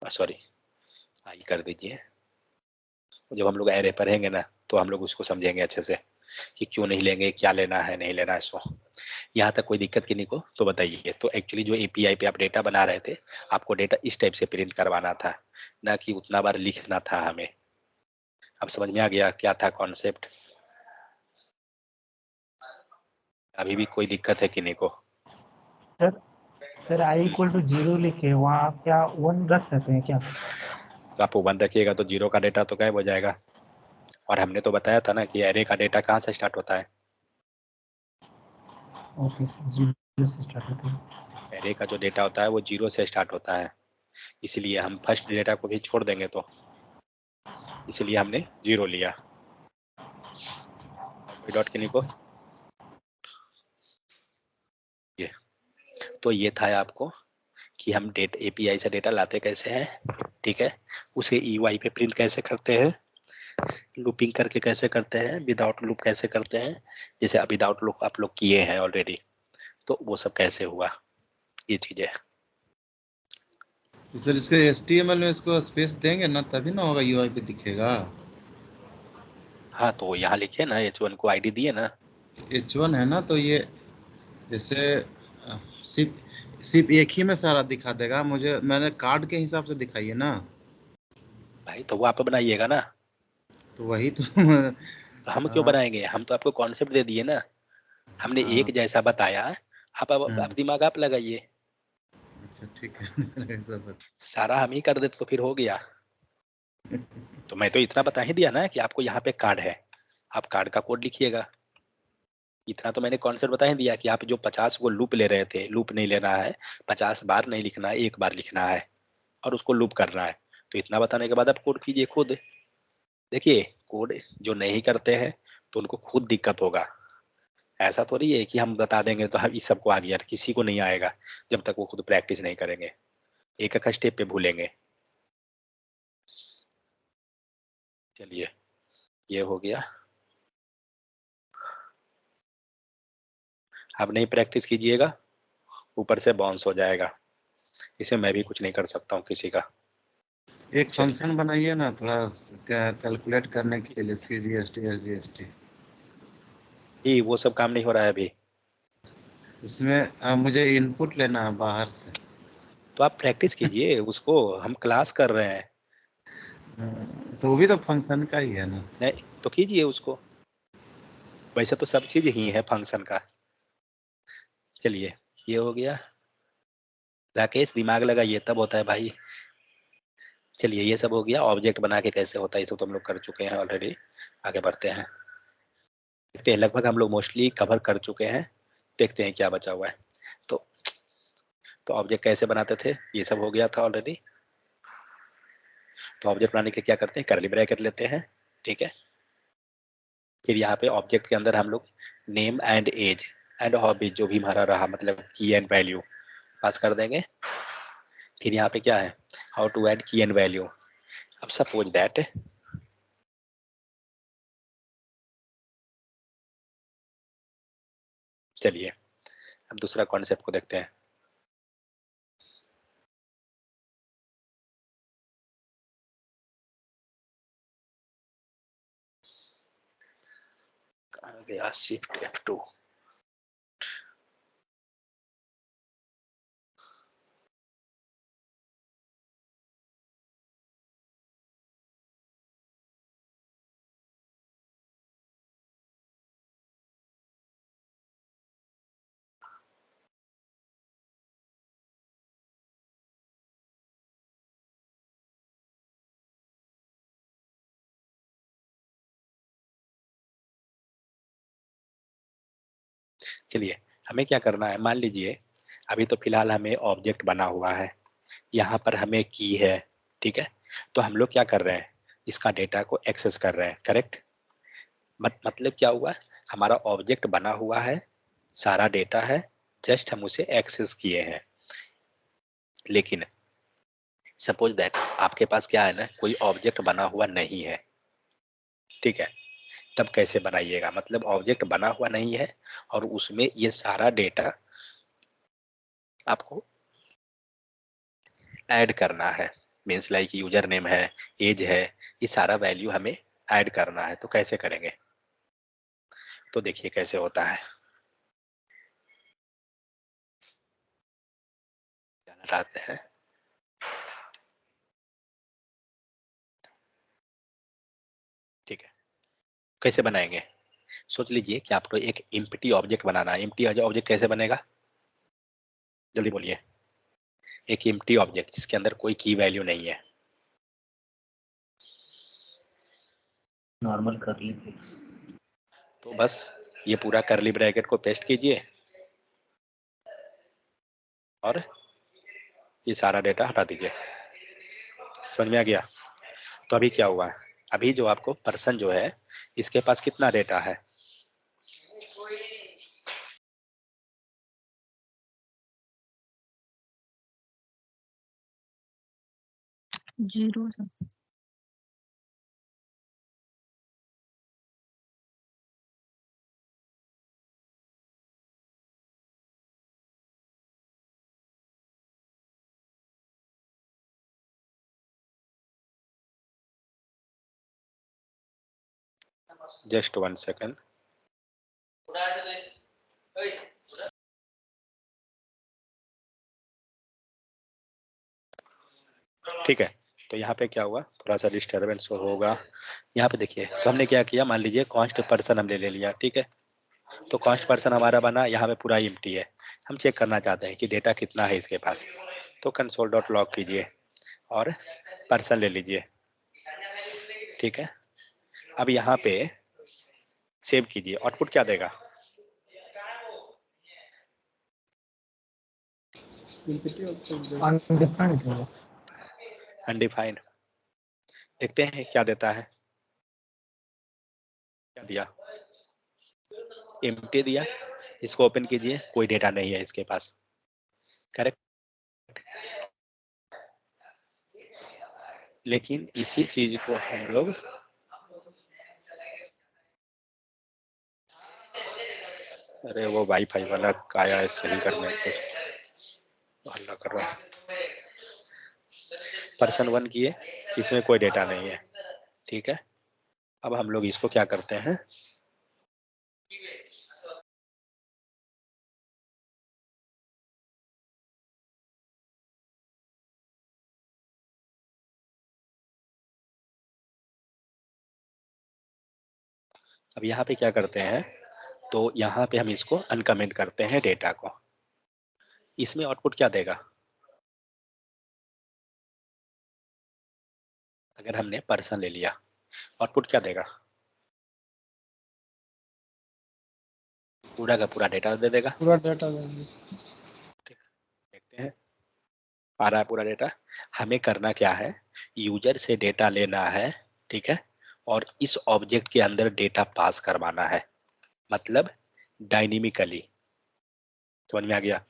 [SPEAKER 1] सॉरी आई कर दीजिए। जब हम लोग एरे पढ़ेंगे ना तो हम लोग उसको समझेंगे अच्छे से कि क्यों नहीं लेंगे, क्या लेना है, नहीं लेना है। इसको यहाँ तक कोई दिक्कत किन्हीं को तो बताइए। तो एक्चुअली जो एपीआई पे आप डेटा बना रहे थे, आपको डेटा इस टाइप से प्रिंट करवाना था, ना कि उतना बार लिखना था हमें। अब समझ में आ गया क्या था कॉन्सेप्ट? अभी भी कोई दिक्कत है किन्हीं को?
[SPEAKER 4] सर आई इक्वल टू 0 लिखे वहाँ आप क्या 1 रख सकते हैं क्या?
[SPEAKER 1] तो आप 1 रखिएगा तो 0 का डेटा तो गायब हो जाएगा। और हमने तो बताया था ना कि एरे का डेटा कहाँ से स्टार्ट होता है?
[SPEAKER 4] ओके सर 0 से स्टार्ट होता है।
[SPEAKER 1] एरे का जो डेटा होता है वो 0 से स्टार्ट होता है, इसलिए हम फर्स्ट डेटा को भी छोड़ देंगे, तो इसलिए हमने 0 लिया। कोई डॉट किन्हीं को? ये तो ये था आपको कि हम डेट एपीआई से डेटा लाते कैसे हैं, ठीक है। उसे ईवाई पे प्रिंट कैसे करते हैं, लूपिंग करके कैसे करते हैं, विदाउट लूप कैसे करते हैं, जैसे विदाउट लूप आप लोग किए हैं ऑलरेडी, तो वो सब कैसे हुआ, ये चीजें।
[SPEAKER 6] तो सर इसके HTML में इसको स्पेस देंगे ना तभी ना होगा, UI पे दिखेगा।
[SPEAKER 1] हाँ तो यहाँ लिखे ना H1 को आईडी दिए ना।
[SPEAKER 6] H1 है ना, तो ये जैसे सिर्फ एक ही में सारा दिखा देगा मुझे, मैंने कार्ड के हिसाब से दिखाई है ना।
[SPEAKER 1] भाई तो वो आप बनाइएगा ना।
[SPEAKER 6] तो वही तो
[SPEAKER 1] तो हम क्यों बनाएंगे, हम तो आपको कॉन्सेप्ट दे दिए ना, हमने एक जैसा बताया। आप दिमाग आप लगाइए,
[SPEAKER 6] अच्छा ठीक है ऐसा
[SPEAKER 1] सारा हम ही कर देते तो फिर हो गया। तो मैं तो इतना बता ही दिया ना कि आपको यहाँ पे कार्ड है, आप कार्ड का कोड लिखिएगा। इतना तो मैंने कॉन्सेप्ट बता ही दिया कि आप जो 50 को लूप ले रहे थे, लूप नहीं लेना है, 50 बार नहीं लिखना है, एक बार लिखना है और उसको लूप करना है। तो इतना बताने के बाद आप कोड कीजिए खुद। देखिए कोड जो नहीं करते हैं तो उनको खुद दिक्कत होगा। ऐसा तो नहीं है कि हम बता देंगे तो हम इस सबको आ गया, किसी को नहीं आएगा जब तक वो खुद प्रैक्टिस नहीं करेंगे, एक एक स्टेप पे भूलेंगे। चलिए ये हो गया। अब नहीं प्रैक्टिस कीजिएगा ऊपर से बाउंस हो जाएगा, इसे मैं भी कुछ नहीं कर सकता हूँ किसी का।
[SPEAKER 6] एक फंक्शन बनाइए ना थोड़ा कैलकुलेट करने के लिए, CGST SGST।
[SPEAKER 1] ये वो सब काम नहीं हो रहा है अभी।
[SPEAKER 6] उसमें मुझे इनपुट लेना है बाहर से।
[SPEAKER 1] तो आप प्रैक्टिस कीजिए उसको, हम क्लास कर रहे हैं।
[SPEAKER 6] तो वो भी तो फंक्शन का ही है ना।
[SPEAKER 1] नहीं तो कीजिए उसको, वैसे तो सब चीज ही है फंक्शन का। चलिए ये हो गया। राकेश दिमाग लगाइए, तब होता है भाई। चलिए ये सब हो गया। ऑब्जेक्ट बना के कैसे होता है ये सब तो हम लोग कर चुके हैं ऑलरेडी। आगे बढ़ते हैं, देखते हैं। लगभग हम लोग मोस्टली कवर कर चुके हैं। देखते हैं क्या बचा हुआ है। तो ऑब्जेक्ट कैसे बनाते थे ये सब हो गया था ऑलरेडी। तो ऑब्जेक्ट बनाने के लिए क्या करते हैं, कर्ली ब्रैकेट लेते हैं, ठीक है। फिर यहाँ पे ऑब्जेक्ट के अंदर हम लोग name and age and hobby जो भी हमारा रहा, मतलब की एंड वैल्यू पास कर देंगे। फिर यहाँ पे क्या है, how to add key and value. अब सपोज दैट चलिए अब दूसरा कॉन्सेप्ट को देखते हैं। कहाँ गया, शिफ्ट F2। चलिए हमें क्या करना है, मान लीजिए अभी तो फिलहाल हमें ऑब्जेक्ट बना हुआ है, यहाँ पर हमें की है, ठीक है। तो हम लोग क्या कर रहे हैं, इसका डेटा को एक्सेस कर रहे हैं, करेक्ट। मतलब क्या हुआ, हमारा ऑब्जेक्ट बना हुआ है, सारा डेटा है, जस्ट हम उसे एक्सेस किए हैं। लेकिन सपोज दैट आपके पास क्या है ना, कोई ऑब्जेक्ट बना हुआ नहीं है, ठीक है। तब कैसे बनाइएगा, मतलब ऑब्जेक्ट बना हुआ नहीं है और उसमें ये सारा डेटा आपको ऐड करना है। मीन्स लाइक यूजर नेम है, एज है, ये सारा वैल्यू हमें ऐड करना है। तो कैसे करेंगे, तो देखिए कैसे होता है। जाना चाहते हैं, ठीक है। कैसे बनाएंगे, सोच लीजिए कि आपको एक एम्प्टी ऑब्जेक्ट बनाना है। एम्प्टी ऑब्जेक्ट कैसे बनेगा, जल्दी बोलिए। एक एम्प्टी ऑब्जेक्ट जिसके अंदर कोई की वैल्यू नहीं है।
[SPEAKER 3] नॉर्मल कर ली।
[SPEAKER 1] तो बस ये पूरा कर्ली ब्रैकेट को पेस्ट कीजिए और ये सारा डेटा हटा दीजिए। समझ में आ गया। तो अभी क्या हुआ है, अभी जो आपको पर्सन जो है इसके पास कितना डेटा है,
[SPEAKER 7] जीरो सर।
[SPEAKER 1] Just 1 second. ठीक है, तो यहाँ पे क्या हुआ, थोड़ा सा डिस्टरबेंस होगा। यहाँ पे देखिए, तो हमने क्या किया, मान लीजिए कॉन्स्ट पर्सन हमने ले लिया, ठीक है। तो कॉन्स्ट पर्सन हमारा बना, यहाँ पे पूरा एम्प्टी है। हम चेक करना चाहते हैं कि डेटा कितना है इसके पास। तो कंसोल डॉट लॉग कीजिए और पर्सन ले लीजिए, ठीक है। अब यहाँ पे सेव कीजिए, आउटपुट क्या देगा,
[SPEAKER 4] अनडिफाइंड।
[SPEAKER 1] अनडिफाइंड। देखते हैं क्या देता है, क्या दिया, एम्प्टी दिया। इसको ओपन कीजिए, कोई डेटा नहीं है इसके पास, करेक्ट। लेकिन इसी चीज को हम लोग अरे वो वाईफाई वाला आया है सही करने, कुछ हल्ला कर रहा है। पर्सन 1 किए, इसमें कोई डेटा नहीं है, ठीक है। अब हम लोग इसको क्या करते हैं, अब यहाँ पे क्या करते हैं, तो यहाँ पे हम इसको अनकमेंट करते हैं डेटा को, इसमें आउटपुट क्या देगा? अगर हमने पर्सन ले लिया, आउटपुट क्या देगा? पूरा का पूरा डेटा दे देगा।
[SPEAKER 3] पूरा डेटा देंगे।
[SPEAKER 1] देखते हैं, आ रहा है पूरा डेटा। हमें करना क्या है, यूजर से डेटा लेना है, ठीक है, और इस ऑब्जेक्ट के अंदर डेटा पास करवाना है, मतलब डायनेमिकली। समझ में आ गया?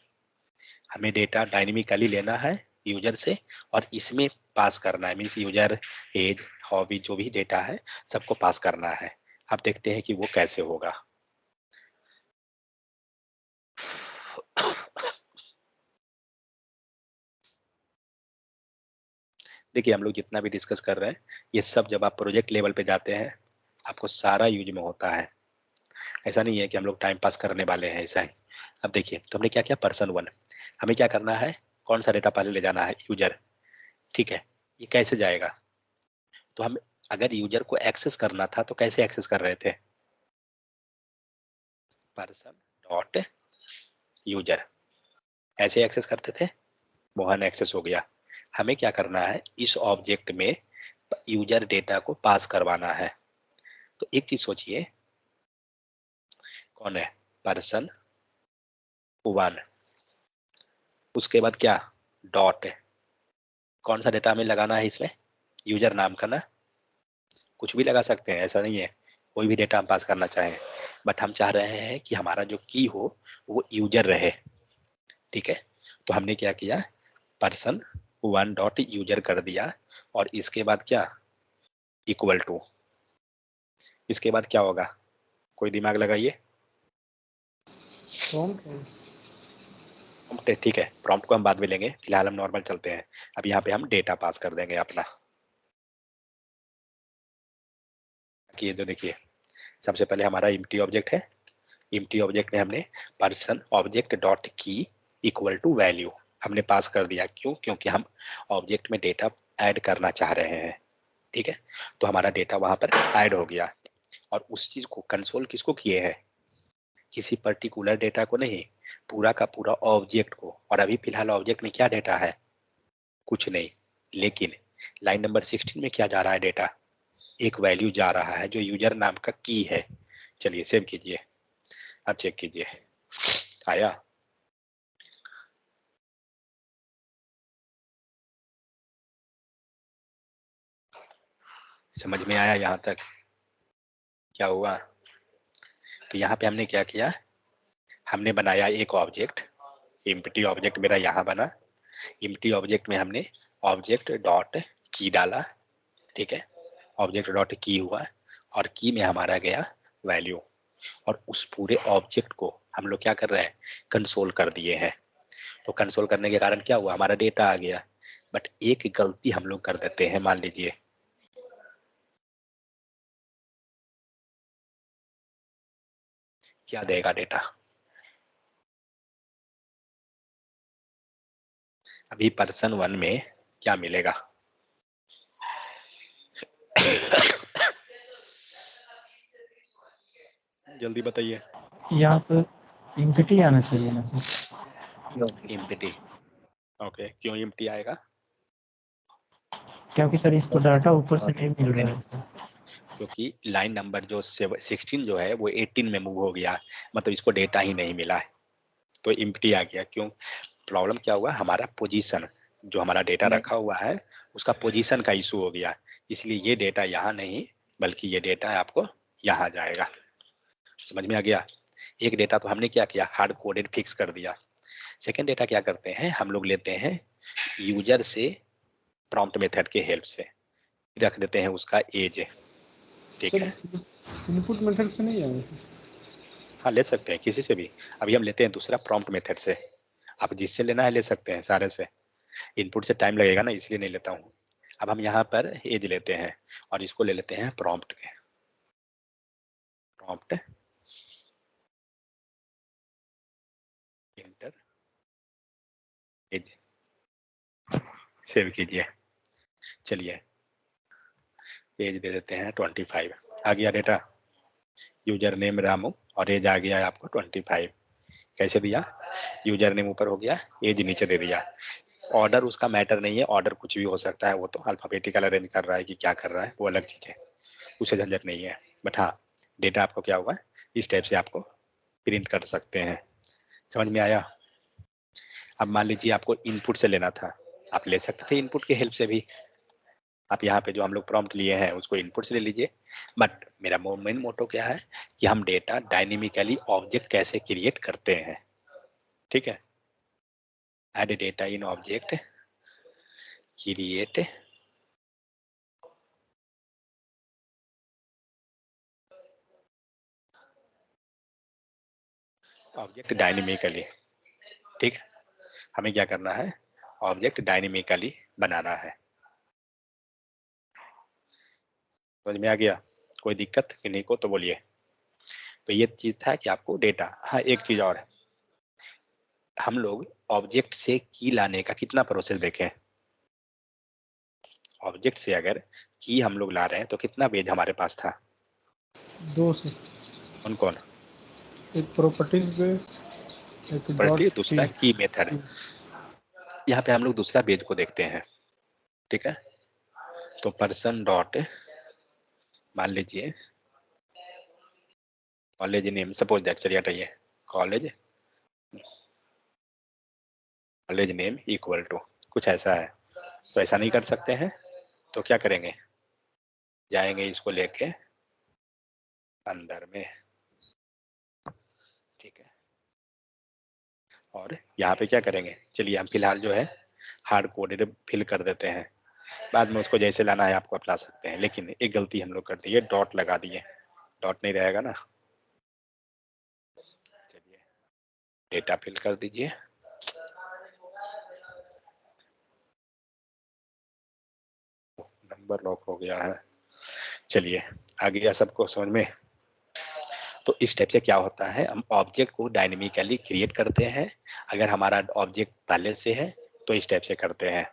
[SPEAKER 1] हमें डेटा डायनेमिकली लेना है यूजर से और इसमें पास करना है, मीन्स यूजर एज हॉबी जो भी डेटा है सबको पास करना है। अब देखते हैं कि वो कैसे होगा। देखिए हम लोग जितना भी डिस्कस कर रहे हैं ये सब जब आप प्रोजेक्ट लेवल पे जाते हैं आपको सारा यूज में होता है। ऐसा नहीं है कि हम लोग टाइम पास करने वाले हैं, ऐसा ही। अब देखिए तो हमने क्या किया, पर्सन 1 हमें क्या करना है, कौन सा डेटा पहले ले जाना है, यूजर, ठीक है। ये कैसे जाएगा, तो हम अगर यूजर को एक्सेस करना था तो कैसे एक्सेस कर रहे थे, पर्सन डॉट यूजर, ऐसे एक्सेस करते थे। मोहन एक्सेस हो गया। हमें क्या करना है, इस ऑब्जेक्ट में यूजर डेटा को पास करवाना है। तो एक चीज सोचिए, कौन है, पर्सन 1, उसके बाद क्या, डॉट, कौन सा डेटा हमें लगाना है इसमें, यूजर नाम का ना, कुछ भी लगा सकते हैं, ऐसा नहीं है कोई भी डेटा हम पास करना चाहें, बट हम चाह रहे हैं कि हमारा जो की हो वो यूजर रहे, ठीक है। तो हमने क्या किया, पर्सन 1 डॉट यूजर कर दिया और इसके बाद क्या, इक्वल टू, इसके बाद क्या होगा, कोई दिमाग लगाइए। प्रॉम्प्ट, ठीक है, प्रॉम्प्ट को हम बाद में लेंगे, फिलहाल हम नॉर्मल चलते हैं। अब यहाँ पे हम डेटा पास कर देंगे अपना। कि जो देखिए सबसे पहले हमारा एम्प्टी ऑब्जेक्ट है, एम्प्टी ऑब्जेक्ट में हमने पर्सन ऑब्जेक्ट डॉट की इक्वल टू वैल्यू हमने पास कर दिया। क्यों, क्योंकि हम ऑब्जेक्ट में डेटा ऐड करना चाह रहे हैं, ठीक है। तो हमारा डेटा वहां पर ऐड हो गया और उस चीज को कंसोल किसको किए हैं, किसी पर्टिकुलर डेटा को नहीं, पूरा का पूरा ऑब्जेक्ट को। और अभी फिलहाल ऑब्जेक्ट में क्या डेटा है, कुछ नहीं, लेकिन लाइन नंबर 16 में क्या जा रहा है डेटा, एक वैल्यू जा रहा है जो यूजर नाम का की है। चलिए सेव कीजिए, अब चेक कीजिए आया। समझ में आया यहाँ तक क्या हुआ? तो यहाँ पे हमने क्या किया, हमने बनाया एक ऑब्जेक्ट, एम्प्टी ऑब्जेक्ट मेरा यहाँ बना। एम्प्टी ऑब्जेक्ट में हमने ऑब्जेक्ट डॉट की डाला, ठीक है, ऑब्जेक्ट डॉट की हुआ और की में हमारा गया वैल्यू। और उस पूरे ऑब्जेक्ट को हम लोग क्या कर रहे हैं, कंसोल कर दिए हैं। तो कंसोल करने के कारण क्या हुआ, हमारा डेटा आ गया। बट एक गलती हम लोग कर देते हैं, मान लीजिए क्या देगा डेटा, अभी पर्सन 1 में क्या मिलेगा, जल्दी बताइए।
[SPEAKER 4] यहाँ पे एम्प्टी आना चाहिए ना सर,
[SPEAKER 1] एम्प्टी, ओके, क्यों एम्प्टी आएगा,
[SPEAKER 4] क्योंकि सर इसको डाटा ऊपर से नहीं मिल रहा है सर।
[SPEAKER 1] क्योंकि लाइन नंबर जो 16 जो है वो 18 में मूव हो गया, मतलब इसको डेटा ही नहीं मिला है तो एम्प्टी आ गया। क्यों, प्रॉब्लम क्या हुआ, हमारा पोजीशन जो हमारा डेटा रखा हुआ है उसका पोजीशन का इशू हो गया, इसलिए ये डेटा यहाँ नहीं बल्कि ये डेटा आपको यहाँ जाएगा। समझ में आ गया? एक डेटा तो हमने क्या किया, हार्ड कोडेड फिक्स कर दिया। सेकेंड डेटा क्या करते हैं, हम लोग लेते हैं यूजर से प्रॉम्प्ट मेथड के हेल्प से रख देते हैं उसका एज, ठीक है।
[SPEAKER 3] इनपुट मेथड से नहीं है,
[SPEAKER 1] हाँ ले सकते हैं किसी से भी। अभी हम लेते हैं दूसरा प्रॉम्प्ट मेथड से, आप जिससे लेना है ले सकते हैं सारे से, इनपुट से टाइम लगेगा ना इसलिए नहीं लेता हूँ। अब हम यहाँ पर एज लेते हैं और इसको ले लेते हैं प्रॉम्प्ट के, प्रॉम्प्ट इंटर एज, सेव कीजिए। चलिए एज दे देते हैं 25, आ गया डेटा, यूजर नेम रामू और एज आ गया है आपको 25। कैसे दिया, यूजर नेम ऊपर हो गया, एज नीचे दे दिया। ऑर्डर उसका मैटर नहीं है, ऑर्डर कुछ भी हो सकता है, वो तो अल्फाबेटिकल अरेंज कर रहा है कि क्या कर रहा है वो अलग चीज है, उसे झंझट नहीं है। बट हाँ, डेटा आपको क्या हुआ इस टाइप से आपको प्रिंट कर सकते हैं। समझ में आया? अब मान लीजिए आपको इनपुट से लेना था, आप ले सकते थे इनपुट की हेल्प से भी। आप यहाँ पे जो हम लोग प्रॉम्प्ट लिए हैं उसको इनपुट से ले लीजिए। बट मेरा मेन मोटो क्या है कि हम डेटा डायनेमिकली ऑब्जेक्ट कैसे क्रिएट करते हैं। ठीक है, ऐड डेटा इन ऑब्जेक्ट, क्रिएट ऑब्जेक्ट डायनेमिकली। ठीक है, हमें क्या करना है, ऑब्जेक्ट डायनेमिकली बनाना है। समझ में आ गया? कोई दिक्कत कि नहीं को तो बोलिए। तो ये चीज था कि आपको डेटा, हाँ एक चीज और है, हम लोग ऑब्जेक्ट से की लाने का कितना प्रोसेस देखें। ऑब्जेक्ट से अगर की हम लोग ला रहे हैं तो कितना पेज हमारे पास था?
[SPEAKER 3] 2 से
[SPEAKER 1] कौन कौन?
[SPEAKER 3] एक प्रॉपर्टीज पे, एक
[SPEAKER 1] प्रॉपर्टी,
[SPEAKER 3] डॉट
[SPEAKER 1] दूसरा की मेथड। यहाँ पे हम लोग दूसरा पेज को देखते हैं। ठीक है, तो पर्सन डॉट, मान लीजिए कॉलेज नेम, सपोज दैट, चलिए हटाइए, college college name equal to कुछ ऐसा है। तो ऐसा नहीं कर सकते हैं, तो क्या करेंगे, जाएंगे इसको लेके अंदर में। ठीक है, और यहाँ पे क्या करेंगे, चलिए हम फिलहाल जो है हार्ड कोडेड फिल कर देते हैं, बाद में उसको जैसे लाना है आपको आप ला सकते हैं। लेकिन एक गलती हम लोग कर दिए, डॉट लगा दिए, डॉट नहीं रहेगा ना। चलिए डेटा फिल कर दीजिए, नंबर लॉक हो गया है। चलिए आ गया सबको समझ में? तो इस टाइप से क्या होता है, हम ऑब्जेक्ट को डायनेमिकली क्रिएट करते हैं। अगर हमारा ऑब्जेक्ट पहले से है तो इस टाइप से करते हैं।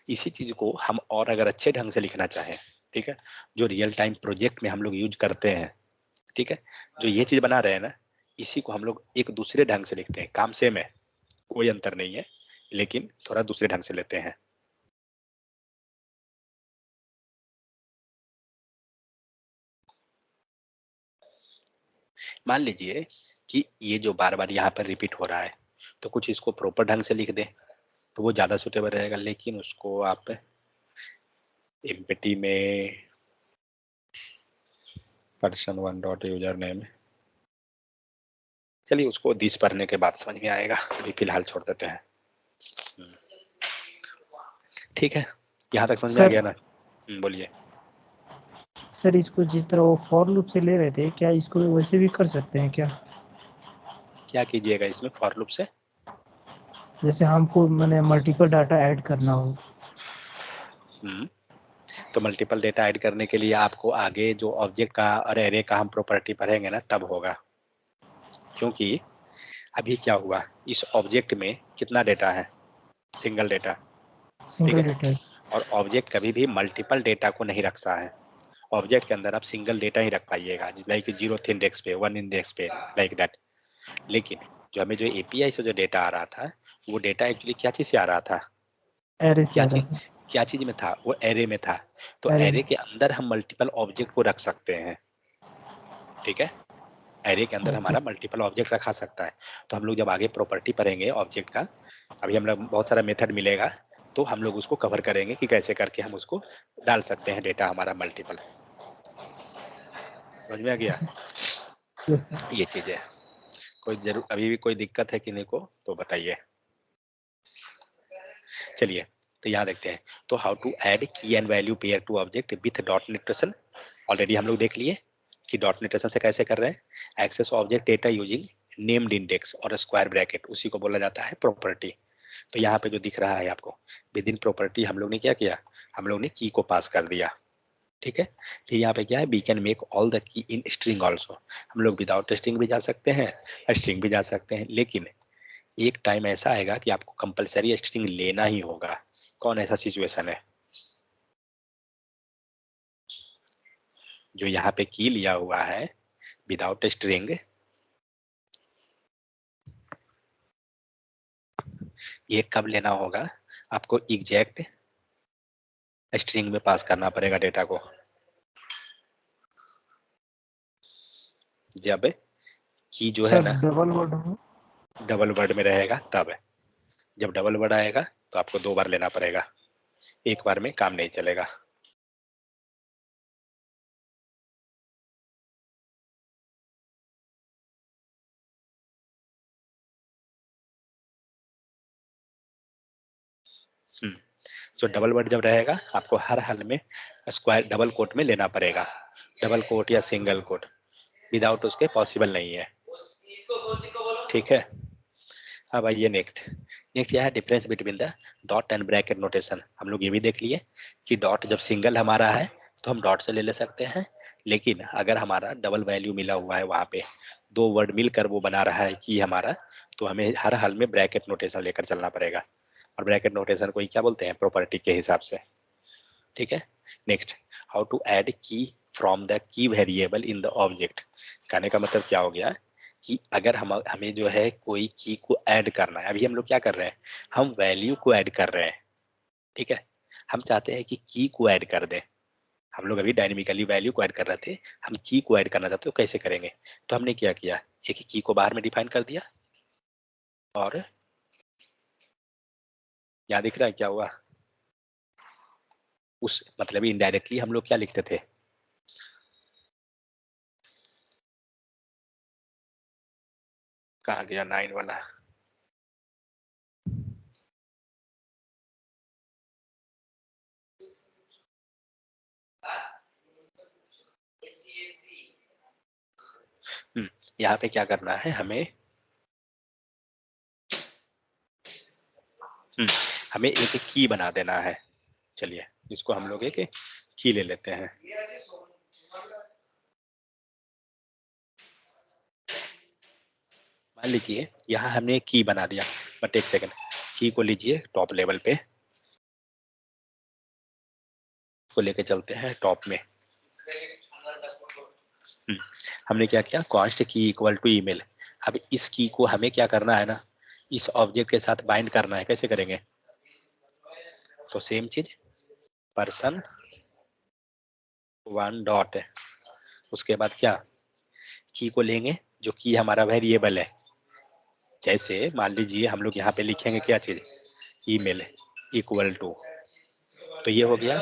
[SPEAKER 1] इसी चीज को हम और अगर अच्छे ढंग से लिखना चाहें, ठीक है, जो रियल टाइम प्रोजेक्ट में हम लोग यूज करते हैं, ठीक है, जो ये चीज बना रहे हैं ना, इसी को हम लोग एक दूसरे ढंग से लिखते हैं। काम सेम है, कोई अंतर नहीं है, लेकिन थोड़ा दूसरे ढंग से लेते हैं। मान लीजिए कि ये जो बार बार यहाँ पर रिपीट हो रहा है, तो कुछ इसको प्रॉपर ढंग से लिख दें तो वो ज्यादा सुटेबल रहेगा। लेकिन उसको आप एम्पटी में person one dot user name, चलिए उसको 20 पढ़ने के बाद समझ में आएगा, अभी फिलहाल छोड़ देते हैं। ठीक है, यहाँ तक समझ में आ गया ना? बोलिए।
[SPEAKER 4] सर इसको जिस तरह वो फॉर लूप से ले रहे थे, क्या इसको वैसे भी कर सकते हैं क्या?
[SPEAKER 1] क्या कीजिएगा इसमें फॉर लूप से?
[SPEAKER 4] जैसे हमको मैंने मल्टीपल डाटा ऐड करना हो।
[SPEAKER 1] तो मल्टीपल डेटा ऐड करने के लिए आपको आगे जो ऑब्जेक्ट का और एरे का हम प्रॉपर्टी पढ़ेंगे ना तब होगा। क्योंकि अभी क्या हुआ, इस ऑब्जेक्ट में कितना डेटा है, सिंगल डेटा। ठीक
[SPEAKER 4] सिंगल
[SPEAKER 1] है,
[SPEAKER 4] डेटा।
[SPEAKER 1] और ऑब्जेक्ट कभी भी मल्टीपल डेटा को नहीं रखता है। ऑब्जेक्ट के अंदर आप सिंगल डेटा ही रख पाइएगा, लाइक 0th इंडेक्स पे, 1 इंडेक्स पे, लाइक दैट। लेकिन जो हमें जो एपीआई से जो डेटा आ रहा था, वो डेटा एक्चुअली क्या चीज से आ रहा था,
[SPEAKER 4] एरे से आ रहा है।
[SPEAKER 1] क्या चीज में था, वो एरे में था। तो
[SPEAKER 4] एरे
[SPEAKER 1] एरे
[SPEAKER 4] में।
[SPEAKER 1] के अंदर हम मल्टीपल ऑब्जेक्ट को रख सकते हैं। ठीक है, एरे के अंदर
[SPEAKER 4] ओके।
[SPEAKER 1] हमारा मल्टीपल ऑब्जेक्ट रखा सकता है। तो हम लोग जब आगे प्रॉपर्टी पढ़ेंगे ऑब्जेक्ट का, अभी हम लोग बहुत सारा मेथड मिलेगा, तो हम लोग उसको कवर करेंगे कि कैसे करके हम उसको डाल सकते हैं डेटा हमारा मल्टीपल। समझ में आ गया?
[SPEAKER 4] Yes sir.
[SPEAKER 1] ये चीज है। कोई जरूर अभी भी कोई दिक्कत है किन्हीं को तो बताइए। चलिए तो यहाँ देखते हैं, तो how to add key and value pair to object with dot notation. Already हम लोग देख लिए कि डॉट नोटेशन से कैसे कर रहे हैं। Access object data using named index और स्क्वायर ब्रैकेट, उसी को बोला जाता है प्रॉपर्टी। तो यहाँ पे जो दिख रहा है आपको, विद इन प्रॉपर्टी हम लोग ने क्या किया, हम लोग ने की को पास कर दिया। ठीक है, फिर यहाँ पे क्या है, we can make all the key in string also. हम लोग विदाउट स्ट्रिंग भी जा सकते हैं, स्ट्रिंग भी जा सकते हैं, लेकिन एक टाइम ऐसा आएगा कि आपको कंपलसरी स्ट्रिंग लेना ही होगा। कौन ऐसा सिचुएशन है जो यहाँ पे की लिया हुआ है विदाउट स्ट्रिंग, ये कब लेना होगा, आपको एग्जैक्ट स्ट्रिंग में पास करना पड़ेगा डेटा को। जब की जो है
[SPEAKER 4] सर
[SPEAKER 1] ना
[SPEAKER 4] डबल वर्ड में,
[SPEAKER 1] डबल वर्ड में रहेगा तब। जब डबल वर्ड आएगा तो आपको 2 बार लेना पड़ेगा, एक बार में काम नहीं चलेगा। सो डबल वर्ड जब रहेगा आपको हर हाल में स्क्वायर डबल कोट में लेना पड़ेगा। डबल कोट या सिंगल कोट विदाउट उसके पॉसिबल नहीं है। ठीक है, अब आइए नेक्स्ट। नेक्स्ट यह है difference between the dot and bracket notation. हम लोग ये भी देख लिए कि डॉट जब सिंगल हमारा है तो हम डॉट से ले सकते हैं, लेकिन अगर हमारा डबल वैल्यू मिला हुआ है, वहां पे 2 वर्ड मिलकर वो बना रहा है कि हमारा, तो हमें हर हाल में ब्रैकेट नोटेशन लेकर चलना पड़ेगा। और ब्रैकेट नोटेशन को क्या बोलते हैं, प्रॉपर्टी के हिसाब से। ठीक है, नेक्स्ट हाउ टू ऐड की from the key variable in the object. कहने का मतलब क्या हो गया कि अगर हमें जो है कोई की को ऐड करना है, अभी हम लोग क्या कर रहे हैं, हम वैल्यू को ऐड कर रहे हैं। ठीक है, हम चाहते हैं कि की को ऐड कर दें। हम लोग अभी डायनेमिकली वैल्यू को ऐड कर रहे थे, हम की को ऐड करना चाहते हो, कैसे करेंगे। तो हमने क्या किया, एक की को बाहर में डिफाइन कर दिया, और यहाँ दिख रहा है क्या हुआ, उस मतलब इनडायरेक्टली हम लोग क्या लिखते थे, कहाँ गया 9 वाला, यहाँ पे क्या करना है हमें, हमें एक की बना देना है। चलिए इसको हम लोग एक की ले लेते हैं। मान लीजिए यहाँ हमने एक की बना दिया, बट एक सेकंड, की को लीजिए टॉप लेवल पे, को लेके चलते हैं टॉप में। हमने क्या किया, कॉन्स्ट की इक्वल टू ईमेल। अब इस की को हमें क्या करना है ना, इस ऑब्जेक्ट के साथ बाइंड करना है। कैसे करेंगे, तो सेम चीज, पर्सन 1 डॉट, उसके बाद क्या, की को लेंगे जो की हमारा वेरिएबल है। जैसे मान लीजिए हम लोग यहाँ पे लिखेंगे क्या चीज, ईमेल इक्वल टू, तो ये हो गया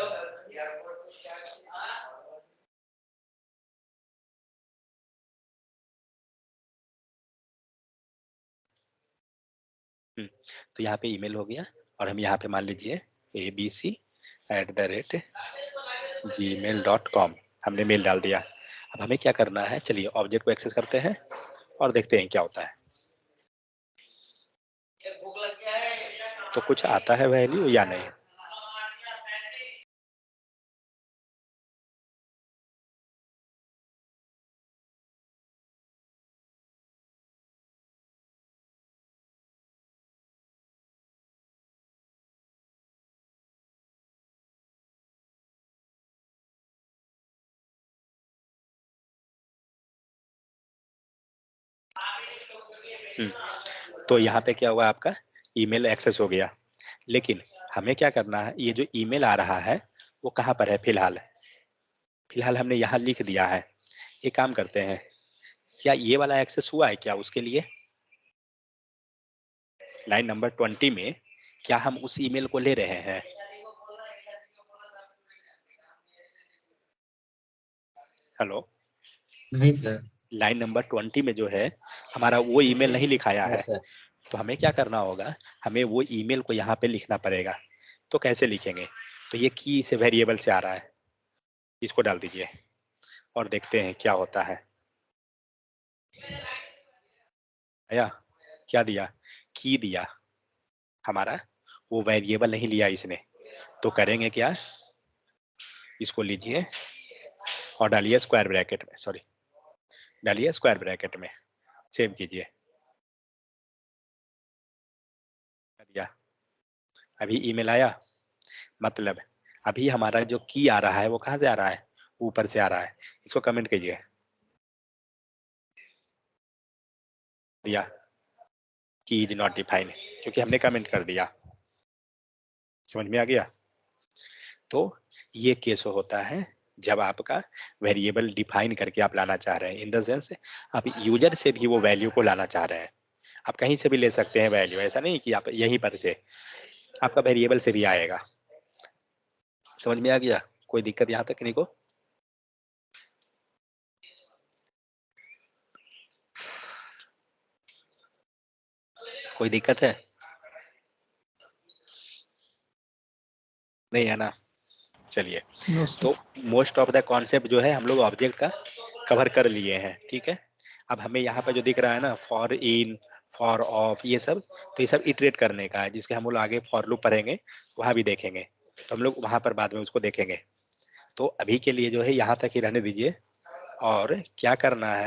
[SPEAKER 1] तो यहाँ पे ईमेल हो गया, और हम यहाँ पे मान लीजिए abc@gmail.com हमने मेल डाल दिया। अब हमें क्या करना है, चलिए ऑब्जेक्ट को एक्सेस करते हैं और देखते हैं क्या होता है। तो कुछ आता है वैल्यू या नहीं, तो यहाँ पे क्या हुआ, आपका ईमेल एक्सेस हो गया। लेकिन हमें क्या करना है, ये जो ईमेल आ रहा है वो कहाँ पर है, फिलहाल फिलहाल हमने यहाँ लिख दिया है। एक काम करते हैं, क्या ये वाला एक्सेस हुआ है क्या, उसके लिए लाइन नंबर 20 में क्या हम उस ईमेल को ले रहे हैं। हेलो,
[SPEAKER 3] नहीं सर।
[SPEAKER 1] लाइन नंबर 20 में जो है हमारा वो ईमेल नहीं लिखाया है,
[SPEAKER 3] सर
[SPEAKER 1] तो हमें क्या करना होगा, हमें वो ईमेल को यहाँ पे लिखना पड़ेगा। तो कैसे लिखेंगे, तो ये की से वेरिएबल से आ रहा है, इसको डाल दीजिए और देखते हैं क्या होता है। आया, क्या दिया, की दिया, हमारा वो वेरिएबल नहीं लिया इसने। तो करेंगे क्या, इसको लीजिए और डालिए स्क्वायर ब्रैकेट में, सॉरी डालिए स्क्वायर ब्रैकेट में, सेव कीजिए। दिया, अभी ईमेल आया, मतलब अभी हमारा जो की आ रहा है वो कहाँ से आ रहा है, ऊपर से आ रहा है। इसको कमेंट कीजिए, दिया की इज नॉट डिफाइन, क्योंकि हमने कमेंट कर दिया। समझ में आ गया? तो ये केस होता है जब आपका वेरिएबल डिफाइन करके आप लाना चाह रहे हैं, इन द सेंस आप यूजर से भी वो वैल्यू को लाना चाह रहे हैं। आप कहीं से भी ले सकते हैं वैल्यू, ऐसा नहीं कि आप यहीं पर से, आपका वेरिएबल से भी आएगा। समझ में आ गया? कोई दिक्कत यहाँ तक नहीं को? कोई दिक्कत है? नहीं है ना? चलिए, तो मोस्ट ऑफ द कॉन्सेप्ट जो है हम लोग ऑब्जेक्ट का कवर कर लिए हैं, ठीक है। अब हमें यहाँ पर जो दिख रहा है ना, फॉर इन, फॉर ऑफ, ये सब, तो ये सब इटरेट करने का है, जिसके हम लोग आगे फॉर लूप पढ़ेंगे, वहाँ भी देखेंगे, तो हम लोग वहाँ पर बाद में उसको देखेंगे। तो अभी के लिए जो है यहाँ तक ही रहने दीजिए, और क्या करना है